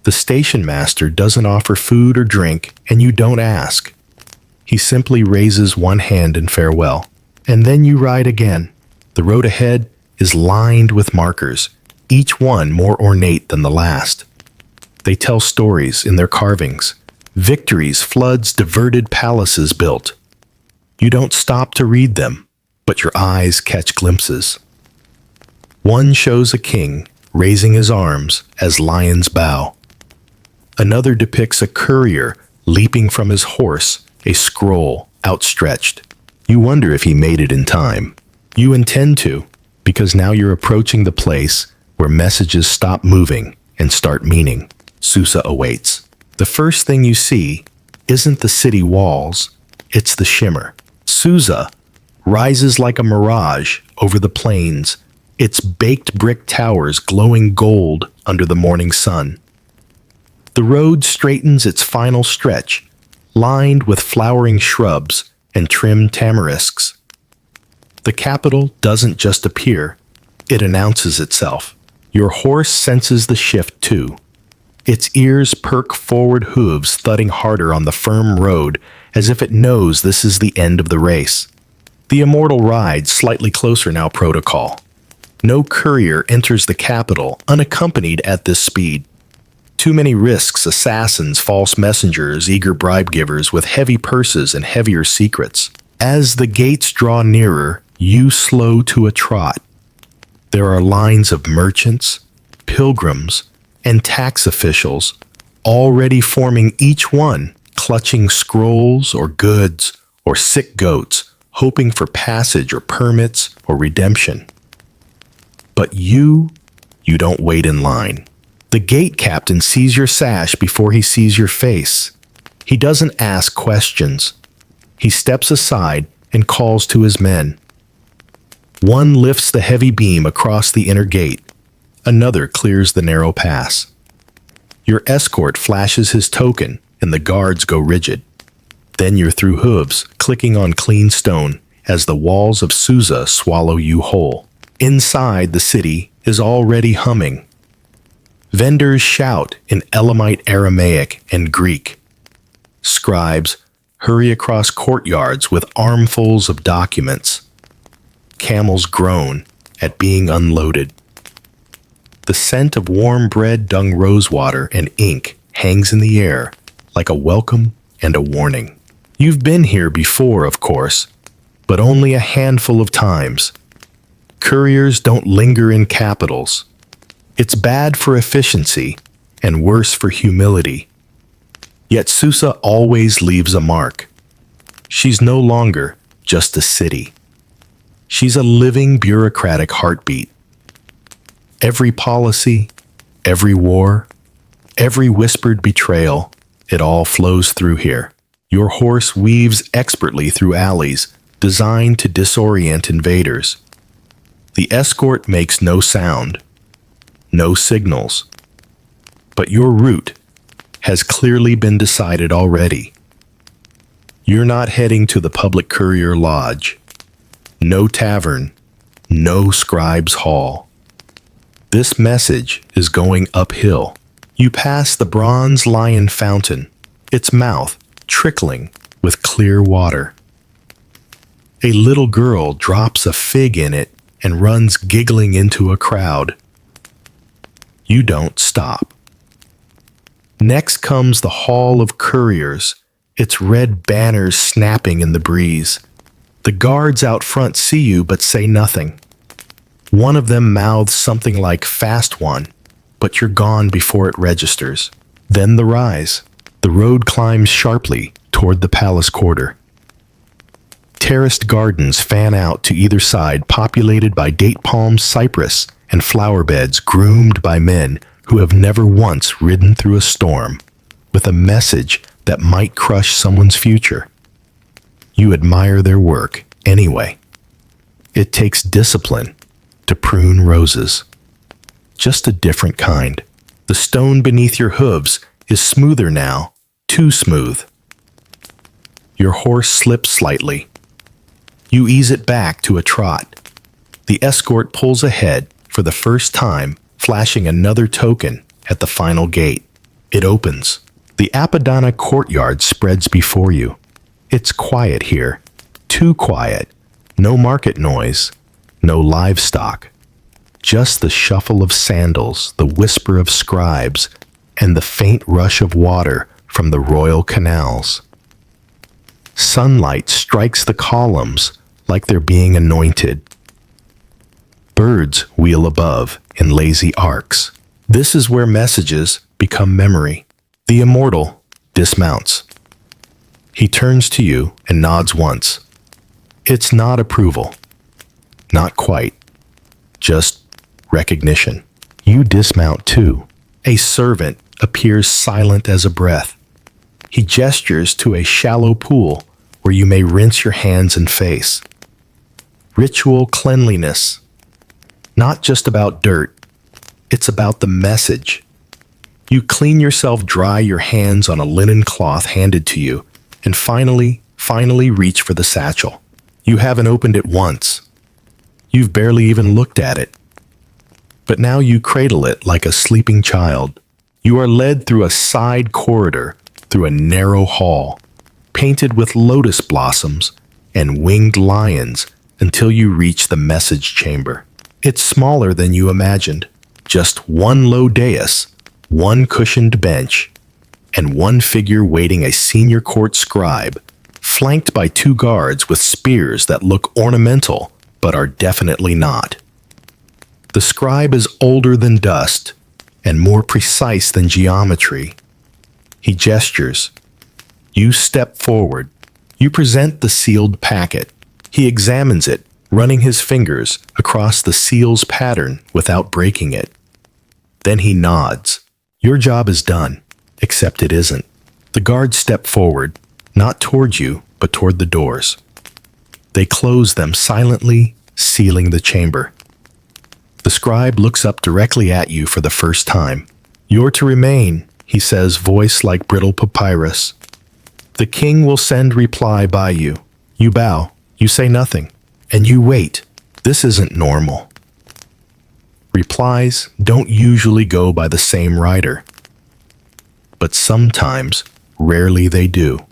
The station master doesn't offer food or drink, and you don't ask. He simply raises one hand in farewell, and then you ride again. The road ahead is lined with markers, each one more ornate than the last. They tell stories in their carvings, victories, floods, diverted palaces built. You don't stop to read them, but your eyes catch glimpses. One shows a king raising his arms as lions bow. Another depicts a courier leaping from his horse, a scroll outstretched. You wonder if he made it in time. You intend to, because now you're approaching the place where messages stop moving and start meaning. Susa awaits. The first thing you see isn't the city walls, it's the shimmer. Susa rises like a mirage over the plains, its baked brick towers glowing gold under the morning sun. The road straightens its final stretch, lined with flowering shrubs and trimmed tamarisks. The capital doesn't just appear, it announces itself. Your horse senses the shift too. Its ears perk forward, hooves thudding harder on the firm road as if it knows this is the end of the race. The immortal rides slightly closer now, protocol. No courier enters the capital unaccompanied at this speed. Too many risks, assassins, false messengers, eager bribe givers with heavy purses and heavier secrets. As the gates draw nearer, you slow to a trot. There are lines of merchants, pilgrims, and tax officials, already forming, each one clutching scrolls or goods or sick goats, hoping for passage or permits or redemption. But you don't wait in line. The gate captain sees your sash before he sees your face. He doesn't ask questions. He steps aside and calls to his men. One lifts the heavy beam across the inner gate. Another clears the narrow pass. Your escort flashes his token, and the guards go rigid. Then you're through, hooves clicking on clean stone as the walls of Susa swallow you whole. Inside, the city is already humming. Vendors shout in Elamite Aramaic and Greek. Scribes hurry across courtyards with armfuls of documents. Camels groan at being unloaded. The scent of warm bread, dung rosewater, and ink hangs in the air like a welcome and a warning. You've been here before, of course, but only a handful of times. Couriers don't linger in capitals. It's bad for efficiency and worse for humility. Yet Susa always leaves a mark. She's no longer just a city. She's a living bureaucratic heartbeat. Every policy, every war, every whispered betrayal, it all flows through here. Your horse weaves expertly through alleys designed to disorient invaders. The escort makes no sound, no signals, but your route has clearly been decided already. You're not heading to the public courier lodge. No tavern, no scribe's hall. This message is going uphill. You pass the bronze lion fountain, its mouth trickling with clear water. A little girl drops a fig in it and runs giggling into a crowd. You don't stop. Next comes the Hall of Couriers, its red banners snapping in the breeze. The guards out front see you but say nothing. One of them mouths something like "fast one," but you're gone before it registers. Then the rise. The road climbs sharply toward the palace quarter. Terraced gardens fan out to either side, populated by date palms, cypress, and flower beds groomed by men who have never once ridden through a storm, with a message that might crush someone's future. You admire their work anyway. It takes discipline to prune roses. Just a different kind. The stone beneath your hooves is smoother now, too smooth. Your horse slips slightly. You ease it back to a trot. The escort pulls ahead for the first time, flashing another token at the final gate. It opens. The Apadana courtyard spreads before you. It's quiet here. Too quiet. No market noise. No livestock. Just the shuffle of sandals, the whisper of scribes, and the faint rush of water from the royal canals. Sunlight strikes the columns like they're being anointed. Birds wheel above in lazy arcs. This is where messages become memory. The immortal dismounts. He turns to you and nods once. It's not approval. Not quite. Just recognition. You dismount too. A servant appears silent as a breath. He gestures to a shallow pool where you may rinse your hands and face. Ritual cleanliness. Not just about dirt. It's about the message. You clean yourself dry, your hands on a linen cloth handed to you, and finally reach for the satchel. You haven't opened it once. You've barely even looked at it. But now you cradle it like a sleeping child. You are led through a side corridor, through a narrow hall, painted with lotus blossoms and winged lions until you reach the message chamber. It's smaller than you imagined. Just one low dais, one cushioned bench, and one figure waiting, a senior court scribe, flanked by two guards with spears that look ornamental but are definitely not. The scribe is older than dust and more precise than geometry. He gestures. You step forward. You present the sealed packet. He examines it, running his fingers across the seal's pattern without breaking it. Then he nods. Your job is done, except it isn't. The guards step forward, not toward you, but toward the doors. They close them silently, sealing the chamber. The scribe looks up directly at you for the first time. You're to remain, he says, voice like brittle papyrus. The king will send reply by you. You bow, you say nothing, and you wait. This isn't normal. Replies don't usually go by the same writer. But sometimes, rarely they do.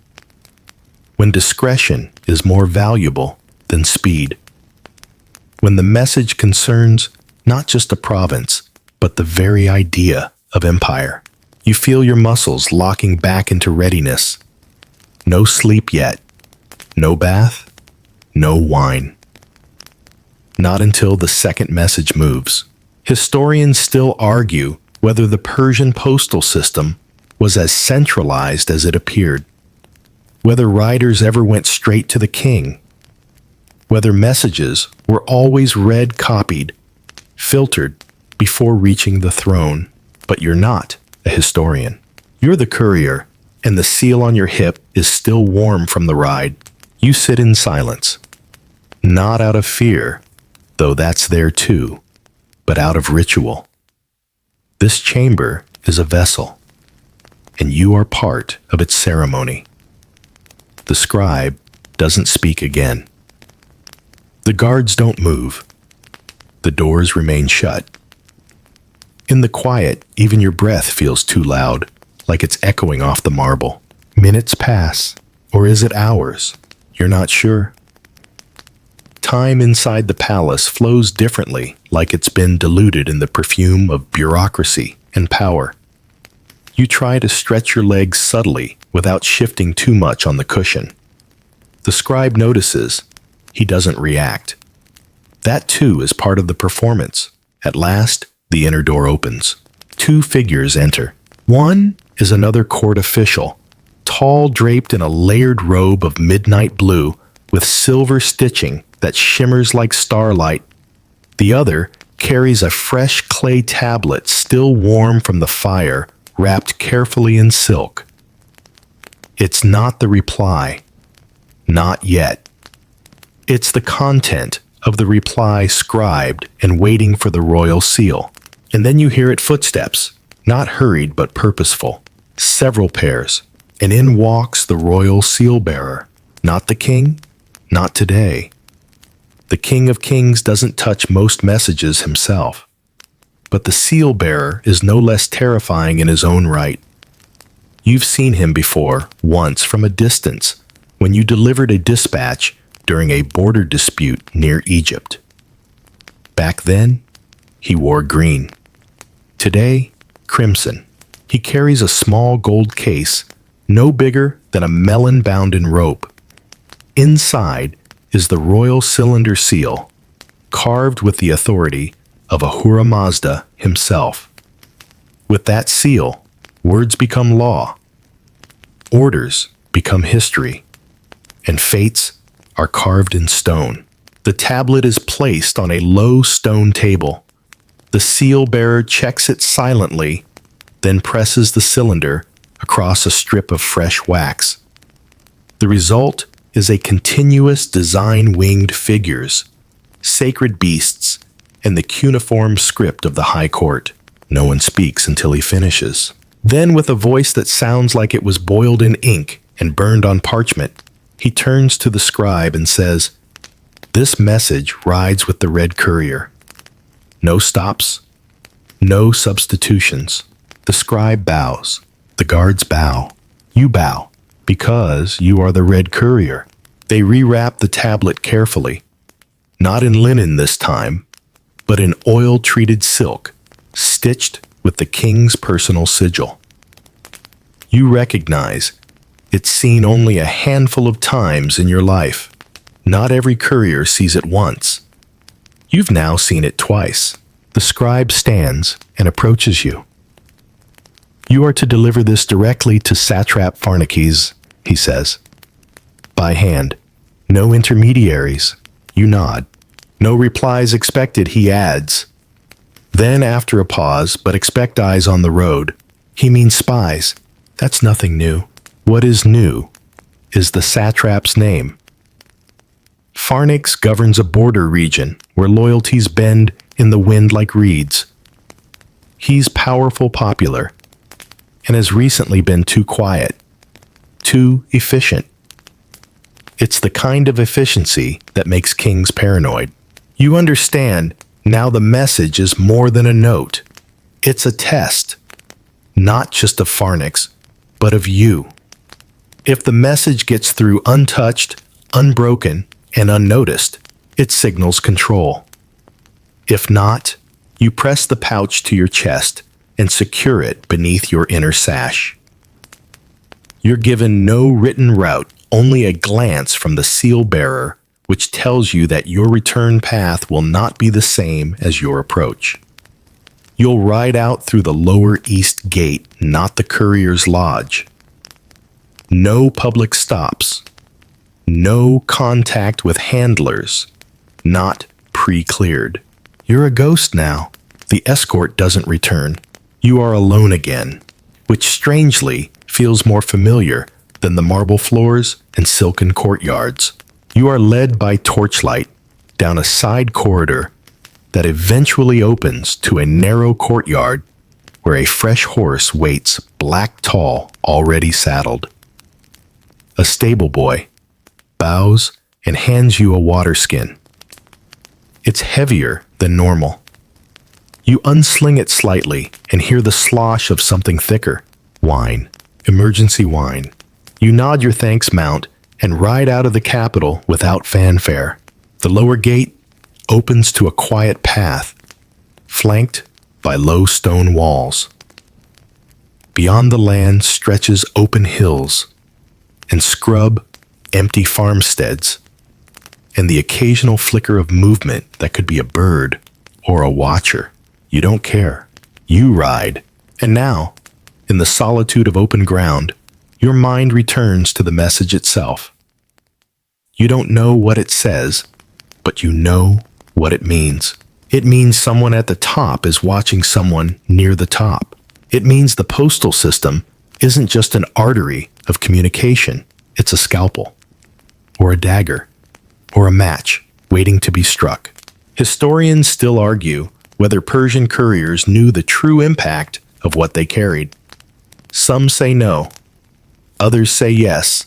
When discretion is more valuable than speed. When the message concerns not just a province, but the very idea of empire. You feel your muscles locking back into readiness. No sleep yet. No bath. No wine. Not until the second message moves. Historians still argue whether the Persian postal system was as centralized as it appeared. Whether riders ever went straight to the king. Whether messages were always read, copied, filtered before reaching the throne. But you're not a historian. You're the courier, and the seal on your hip is still warm from the ride. You sit in silence. Not out of fear, though that's there too, but out of ritual. This chamber is a vessel, and you are part of its ceremony. The scribe doesn't speak again. The guards don't move. The doors remain shut. In the quiet, even your breath feels too loud, like it's echoing off the marble. Minutes pass, or is it hours? You're not sure. Time inside the palace flows differently, like it's been diluted in the perfume of bureaucracy and power. You try to stretch your legs subtly without shifting too much on the cushion. The scribe notices. He doesn't react. That too is part of the performance. At last, the inner door opens. Two figures enter. One is another court official, tall, draped in a layered robe of midnight blue with silver stitching that shimmers like starlight. The other carries a fresh clay tablet still warm from the fire, wrapped carefully in silk. It's not the reply. Not yet. It's the content of the reply scribed and waiting for the royal seal. And then you hear it footsteps, not hurried but purposeful. Several pairs, and in walks the royal seal bearer. Not the king, not today. The King of Kings doesn't touch most messages himself. But the seal bearer is no less terrifying in his own right. You've seen him before, once from a distance, when you delivered a dispatch during a border dispute near Egypt. Back then, he wore green. Today, crimson. He carries a small gold case, no bigger than a melon bound in rope. Inside is the royal cylinder seal, carved with the authority of Ahura Mazda himself. With that seal, words become law, orders become history, and fates are carved in stone. The tablet is placed on a low stone table. The seal bearer checks it silently, then presses the cylinder across a strip of fresh wax. The result is a continuous design winged figures, sacred beasts, and the cuneiform script of the High Court. No one speaks until he finishes. Then, with a voice that sounds like it was boiled in ink and burned on parchment, he turns to the scribe and says, "This message rides with the red courier. No stops, no substitutions." The scribe bows. The guards bow. You bow, because you are the red courier. They rewrap the tablet carefully, not in linen this time, but in oil-treated silk, stitched with the king's personal sigil. You recognize it's seen only a handful of times in your life. Not every courier sees it once. You've now seen it twice. The scribe stands and approaches you. "You are to deliver this directly to Satrap Pharnaces," he says. "By hand. No intermediaries." You nod. "No replies expected," he adds. Then, after a pause, "But expect eyes on the road." He means spies. That's nothing new. What is new is the satrap's name. Pharnax governs a border region where loyalties bend in the wind like reeds. He's powerful, popular, and has recently been too quiet, too efficient. It's the kind of efficiency that makes kings paranoid. You understand now the message is more than a note. It's a test, not just of Pharnax, but of you. If the message gets through untouched, unbroken, and unnoticed, it signals control. If not, you press the pouch to your chest and secure it beneath your inner sash. You're given no written route, only a glance from the seal bearer, which tells you that your return path will not be the same as your approach. You'll ride out through the lower east gate, not the courier's lodge. No public stops. No contact with handlers, not pre-cleared. You're a ghost now. The escort doesn't return. You are alone again, which strangely feels more familiar than the marble floors and silken courtyards. You are led by torchlight down a side corridor that eventually opens to a narrow courtyard where a fresh horse waits, black tall, already saddled. a stable boy, bows and hands you a water skin. It's heavier than normal. You unsling it slightly and hear the slosh of something thicker. Wine. Emergency wine. You nod your thanks mount and ride out of the capital without fanfare. The lower gate opens to a quiet path, flanked by low stone walls. Beyond the land stretches open hills and scrub, empty farmsteads, and the occasional flicker of movement that could be a bird or a watcher. You don't care. You ride. And now, in the solitude of open ground, your mind returns to the message itself. You don't know what it says, but you know what it means. It means someone at the top is watching someone near the top. It means the postal system isn't just an artery of communication. It's a scalpel, or a dagger, or a match waiting to be struck. Historians still argue whether Persian couriers knew the true impact of what they carried. Some say no. Others say yes.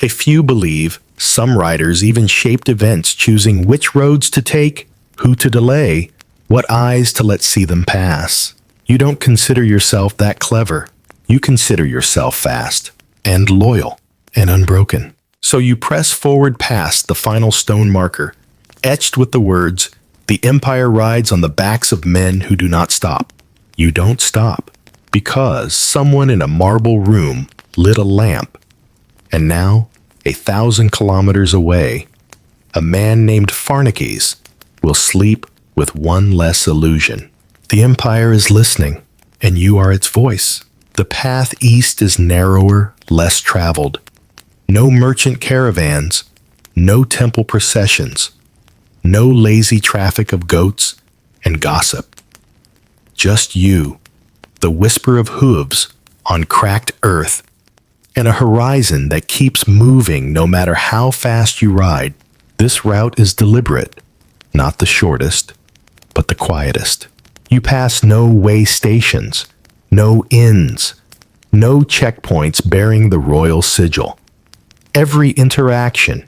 A few believe some writers even shaped events, choosing which roads to take, who to delay, what eyes to let see them pass. You don't consider yourself that clever. You consider yourself fast and loyal and unbroken. So you press forward past the final stone marker, etched with the words, "The empire rides on the backs of men who do not stop." You don't stop because someone in a marble room lit a lamp, and now, 1,000 kilometers away, a man named Pharnaces will sleep with one less illusion. The empire is listening, and you are its voice. The path east is narrower, less traveled. No merchant caravans, no temple processions, no lazy traffic of goats and gossip. Just you, the whisper of hooves on cracked earth, and a horizon that keeps moving no matter how fast you ride. This route is deliberate, not the shortest, but the quietest. You pass no way stations, no inns, no checkpoints bearing the royal sigil. Every interaction,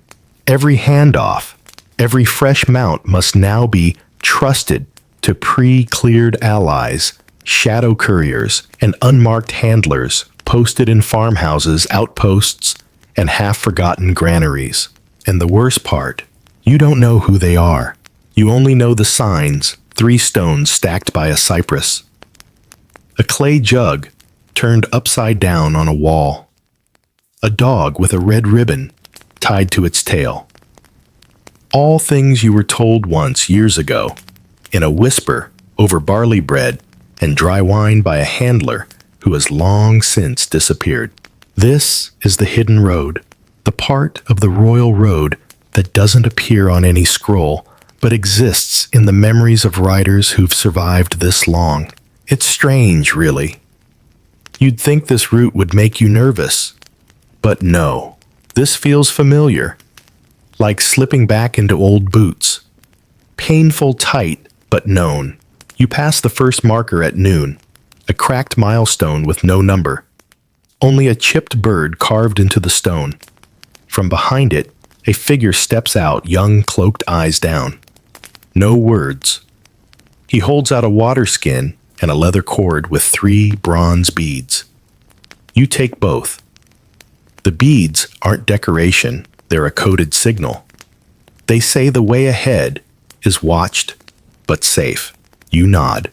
every handoff, every fresh mount must now be trusted to pre-cleared allies, shadow couriers, and unmarked handlers posted in farmhouses, outposts, and half-forgotten granaries. And the worst part, you don't know who they are. You only know the signs, 3 stones stacked by a cypress. A clay jug turned upside down on a wall. A dog with a red ribbon tied to its tail. All things you were told once years ago, in a whisper over barley bread and dry wine by a handler who has long since disappeared. This is the hidden road, the part of the royal road that doesn't appear on any scroll, but exists in the memories of riders who've survived this long. It's strange, really. You'd think this route would make you nervous, but no. This feels familiar, like slipping back into old boots. Painful, tight, but known. You pass the first marker at noon, a cracked milestone with no number. Only a chipped bird carved into the stone. From behind it, a figure steps out, young, cloaked eyes down. No words. He holds out a water skin and a leather cord with 3 bronze beads. You take both. The beads aren't decoration, they're a coded signal. They say the way ahead is watched, but safe. You nod.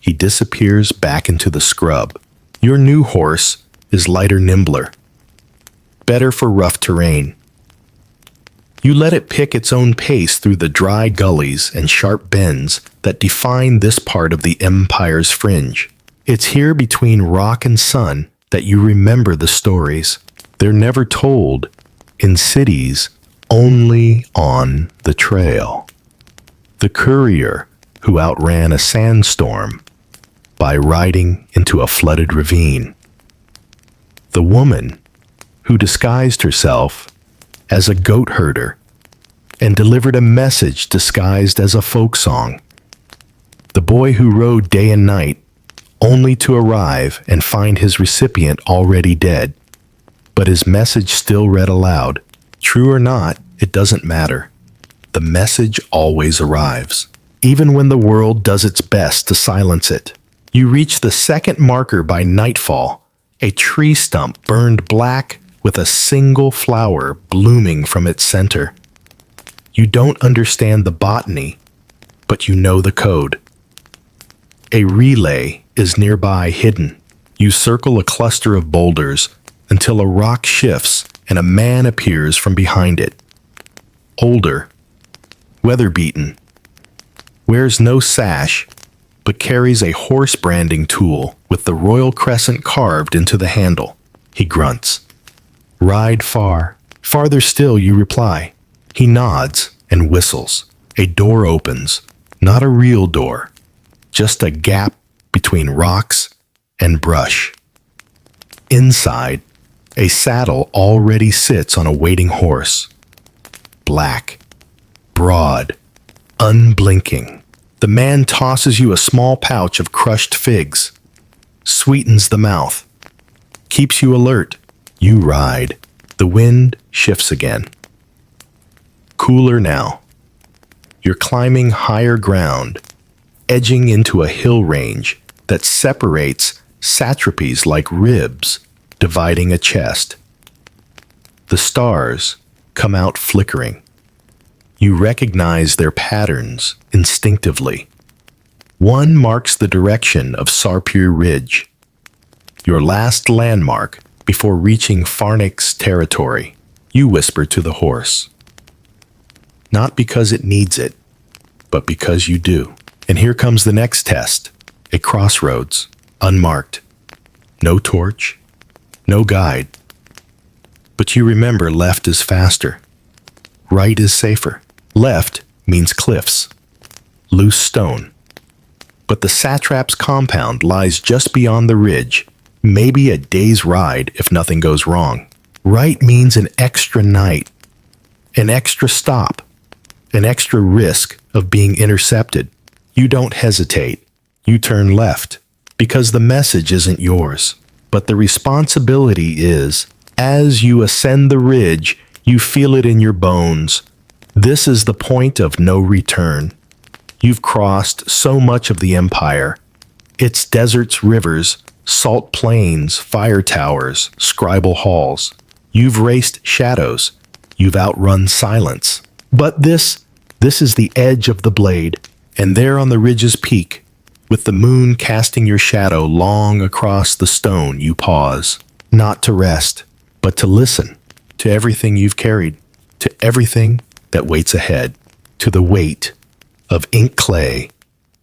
He disappears back into the scrub. Your new horse is lighter, nimbler. Better for rough terrain. You let it pick its own pace through the dry gullies and sharp bends that define this part of the empire's fringe. It's here between rock and sun that you remember the stories. They're never told in cities, only on the trail. The courier who outran a sandstorm by riding into a flooded ravine. The woman who disguised herself as a goat herder and delivered a message disguised as a folk song. The boy who rode day and night only to arrive and find his recipient already dead. But his message still read aloud. True or not, it doesn't matter. The message always arrives, even when the world does its best to silence it. You reach the second marker by nightfall, a tree stump burned black with a single flower blooming from its center. You don't understand the botany, but you know the code. A relay is nearby hidden. You circle a cluster of boulders until a rock shifts and a man appears from behind it. Older, weather-beaten, wears no sash, but carries a horse branding tool with the royal crescent carved into the handle. He grunts. Ride far. Farther still, you reply. He nods and whistles. A door opens. Not a real door, just a gap between rocks and brush. Inside, a saddle already sits on a waiting horse. Black, broad, unblinking. The man tosses you a small pouch of crushed figs, sweetens the mouth, keeps you alert. You ride. The wind shifts again. Cooler now. You're climbing higher ground, edging into a hill range that separates satrapies like ribs, dividing a chest. The stars come out flickering. You recognize their patterns instinctively. One marks the direction of Sarpir Ridge, your last landmark before reaching Farnik's territory. You whisper to the horse. Not because it needs it, but because you do. And here comes the next test. A crossroads, unmarked. No torch, no guide. But you remember left is faster. Right is safer. Left means cliffs, loose stone. But the satrap's compound lies just beyond the ridge, maybe a day's ride if nothing goes wrong. Right means an extra night, an extra stop, an extra risk of being intercepted. You don't hesitate. You turn left, because the message isn't yours. But the responsibility is, as you ascend the ridge, you feel it in your bones. This is the point of no return. You've crossed so much of the empire. Its deserts, rivers, salt plains, fire towers, scribal halls. You've raced shadows. You've outrun silence. But this is the edge of the blade, and there on the ridge's peak, with the moon casting your shadow long across the stone, you pause, not to rest, but to listen to everything you've carried, to everything that waits ahead, to the weight of ink clay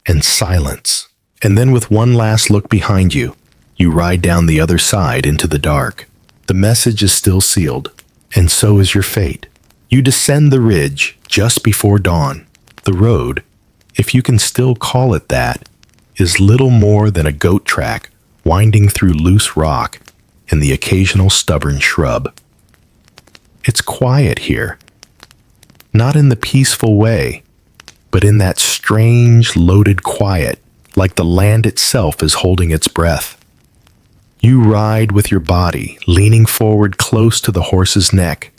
and silence. And then with one last look behind you, you ride down the other side into the dark. The message is still sealed, and so is your fate. You descend the ridge just before dawn. The road, if you can still call it that, is little more than a goat track winding through loose rock and the occasional stubborn shrub. It's quiet here, not in the peaceful way, but in that strange, loaded quiet, like the land itself is holding its breath. You ride with your body leaning forward close to the horse's neck,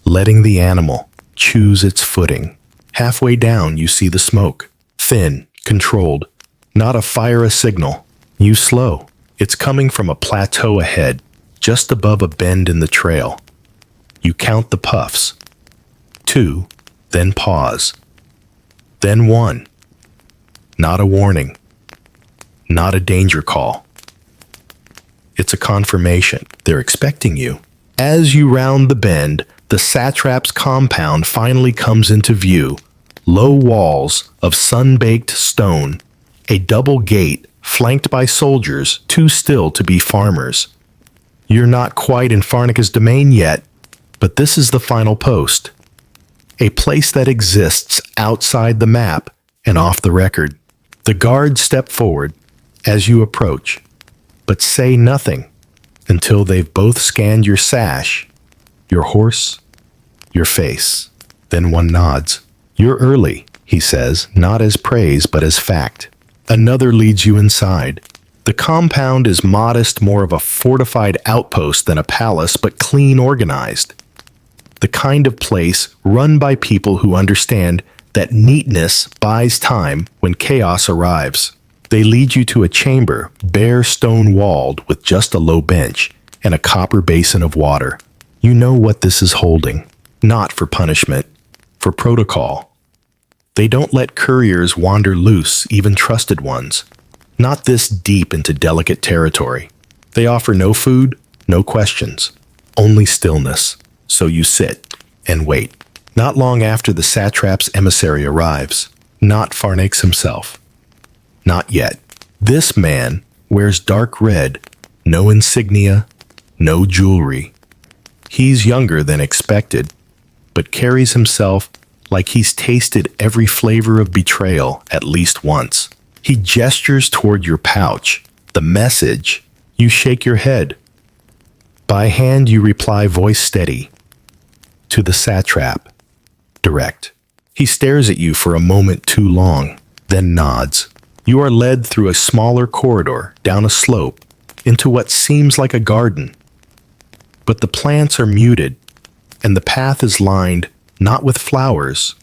letting the animal choose its footing. Halfway down, you see the smoke, thin, controlled, not a fire a signal. You slow. It's coming from a plateau ahead, just above a bend in the trail. You count the puffs. 2, then pause. Then 1. Not a warning. Not a danger call. It's a confirmation. They're expecting you. As you round the bend, the satrap's compound finally comes into view. Low walls of sun-baked stone, a double gate flanked by soldiers too still to be farmers. You're not quite in Farnik's domain yet, but this is the final post. A place that exists outside the map and off the record. The guards step forward as you approach, but say nothing until they've both scanned your sash, your horse, your face. Then one nods. You're early, he says, not as praise but as fact. Another leads you inside. The compound is modest, more of a fortified outpost than a palace, but clean organized. The kind of place run by people who understand that neatness buys time when chaos arrives. They lead you to a chamber, bare stone-walled, with just a low bench and a copper basin of water. You know what this is holding. Not for punishment, for protocol. They don't let couriers wander loose, even trusted ones. Not this deep into delicate territory. They offer no food, no questions, only stillness. So you sit and wait. Not long after the satrap's emissary arrives. Not Pharnax himself. Not yet. This man wears dark red, no insignia, no jewelry. He's younger than expected, but carries himself like he's tasted every flavor of betrayal at least once. He gestures toward your pouch, the message. You shake your head. By hand you reply, voice steady. To the satrap. Direct. He stares at you for a moment too long, then nods. You are led through a smaller corridor, down a slope, into what seems like a garden. But the plants are muted, and the path is lined not with flowers,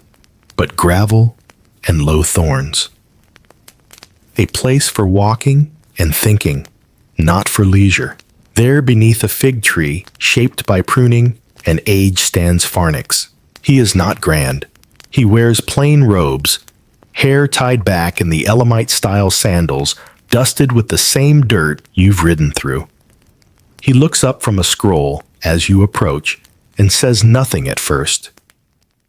but gravel and low thorns. A place for walking and thinking, not for leisure. There beneath a fig tree, shaped by pruning and age, stands Pharnax. He is not grand. He wears plain robes, hair tied back in the Elamite-style sandals, dusted with the same dirt you've ridden through. He looks up from a scroll as you approach and says nothing at first.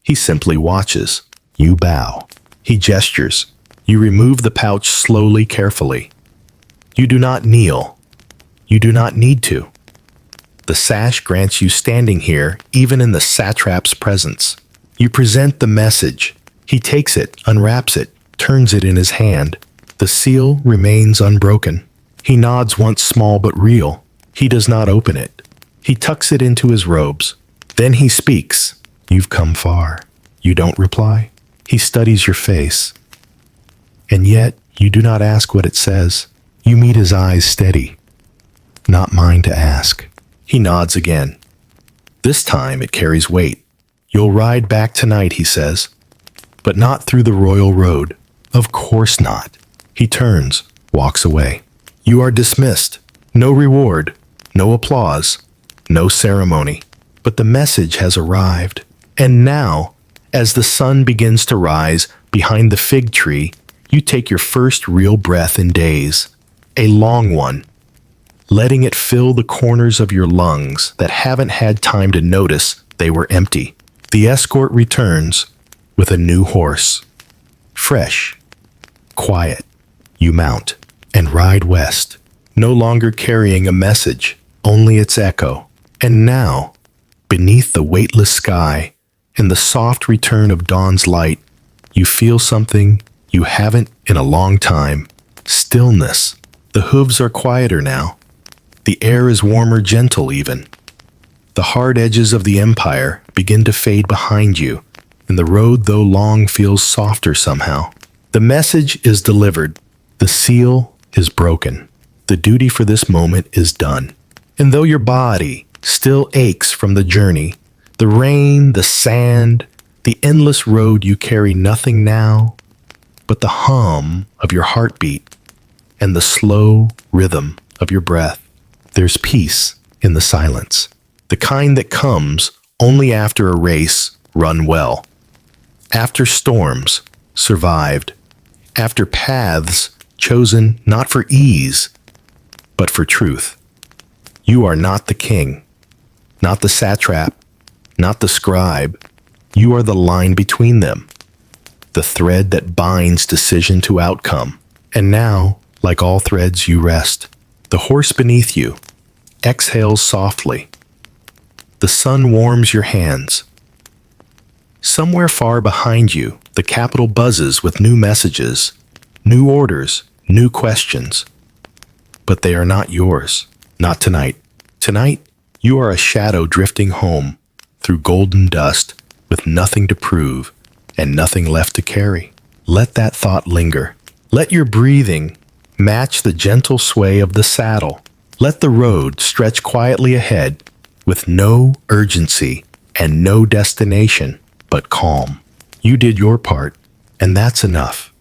He simply watches. You bow. He gestures. You remove the pouch slowly, carefully. You do not kneel. You do not need to. The sash grants you standing here, even in the satrap's presence. You present the message. He takes it, unwraps it, turns it in his hand. The seal remains unbroken. He nods once, small but real. He does not open it. He tucks it into his robes. Then he speaks. You've come far. You don't reply. He studies your face. And yet, you do not ask what it says. You meet his eyes steady. Not mine to ask. He nods again. This time it carries weight. You'll ride back tonight, he says. But not through the royal road. Of course not. He turns, walks away. You are dismissed. No reward, no applause, no ceremony. But the message has arrived. And now, as the sun begins to rise behind the fig tree, you take your first real breath in days. A long one. Letting it fill the corners of your lungs that haven't had time to notice they were empty. The escort returns with a new horse. Fresh. Quiet. You mount and ride west, no longer carrying a message, only its echo. And now, beneath the weightless sky and the soft return of dawn's light, you feel something you haven't in a long time. Stillness. The hooves are quieter now. The air is warmer, gentle even. The hard edges of the empire begin to fade behind you, and the road, though long, feels softer somehow. The message is delivered. The seal is broken. The duty for this moment is done. And though your body still aches from the journey, the rain, the sand, the endless road, you carry nothing now but the hum of your heartbeat and the slow rhythm of your breath. There's peace in the silence, the kind that comes only after a race run well, after storms survived, after paths chosen not for ease, but for truth. You are not the king, not the satrap, not the scribe. You are the line between them, the thread that binds decision to outcome. And now, like all threads, you rest. The horse beneath you exhales softly. The sun warms your hands. Somewhere far behind you, the capital buzzes with new messages, new orders, new questions. But they are not yours. Not tonight. Tonight, you are a shadow drifting home through golden dust with nothing to prove and nothing left to carry. Let that thought linger. Let your breathing Match the gentle sway of the saddle. Let the road stretch quietly ahead with no urgency and no destination but calm. You did your part, and that's enough.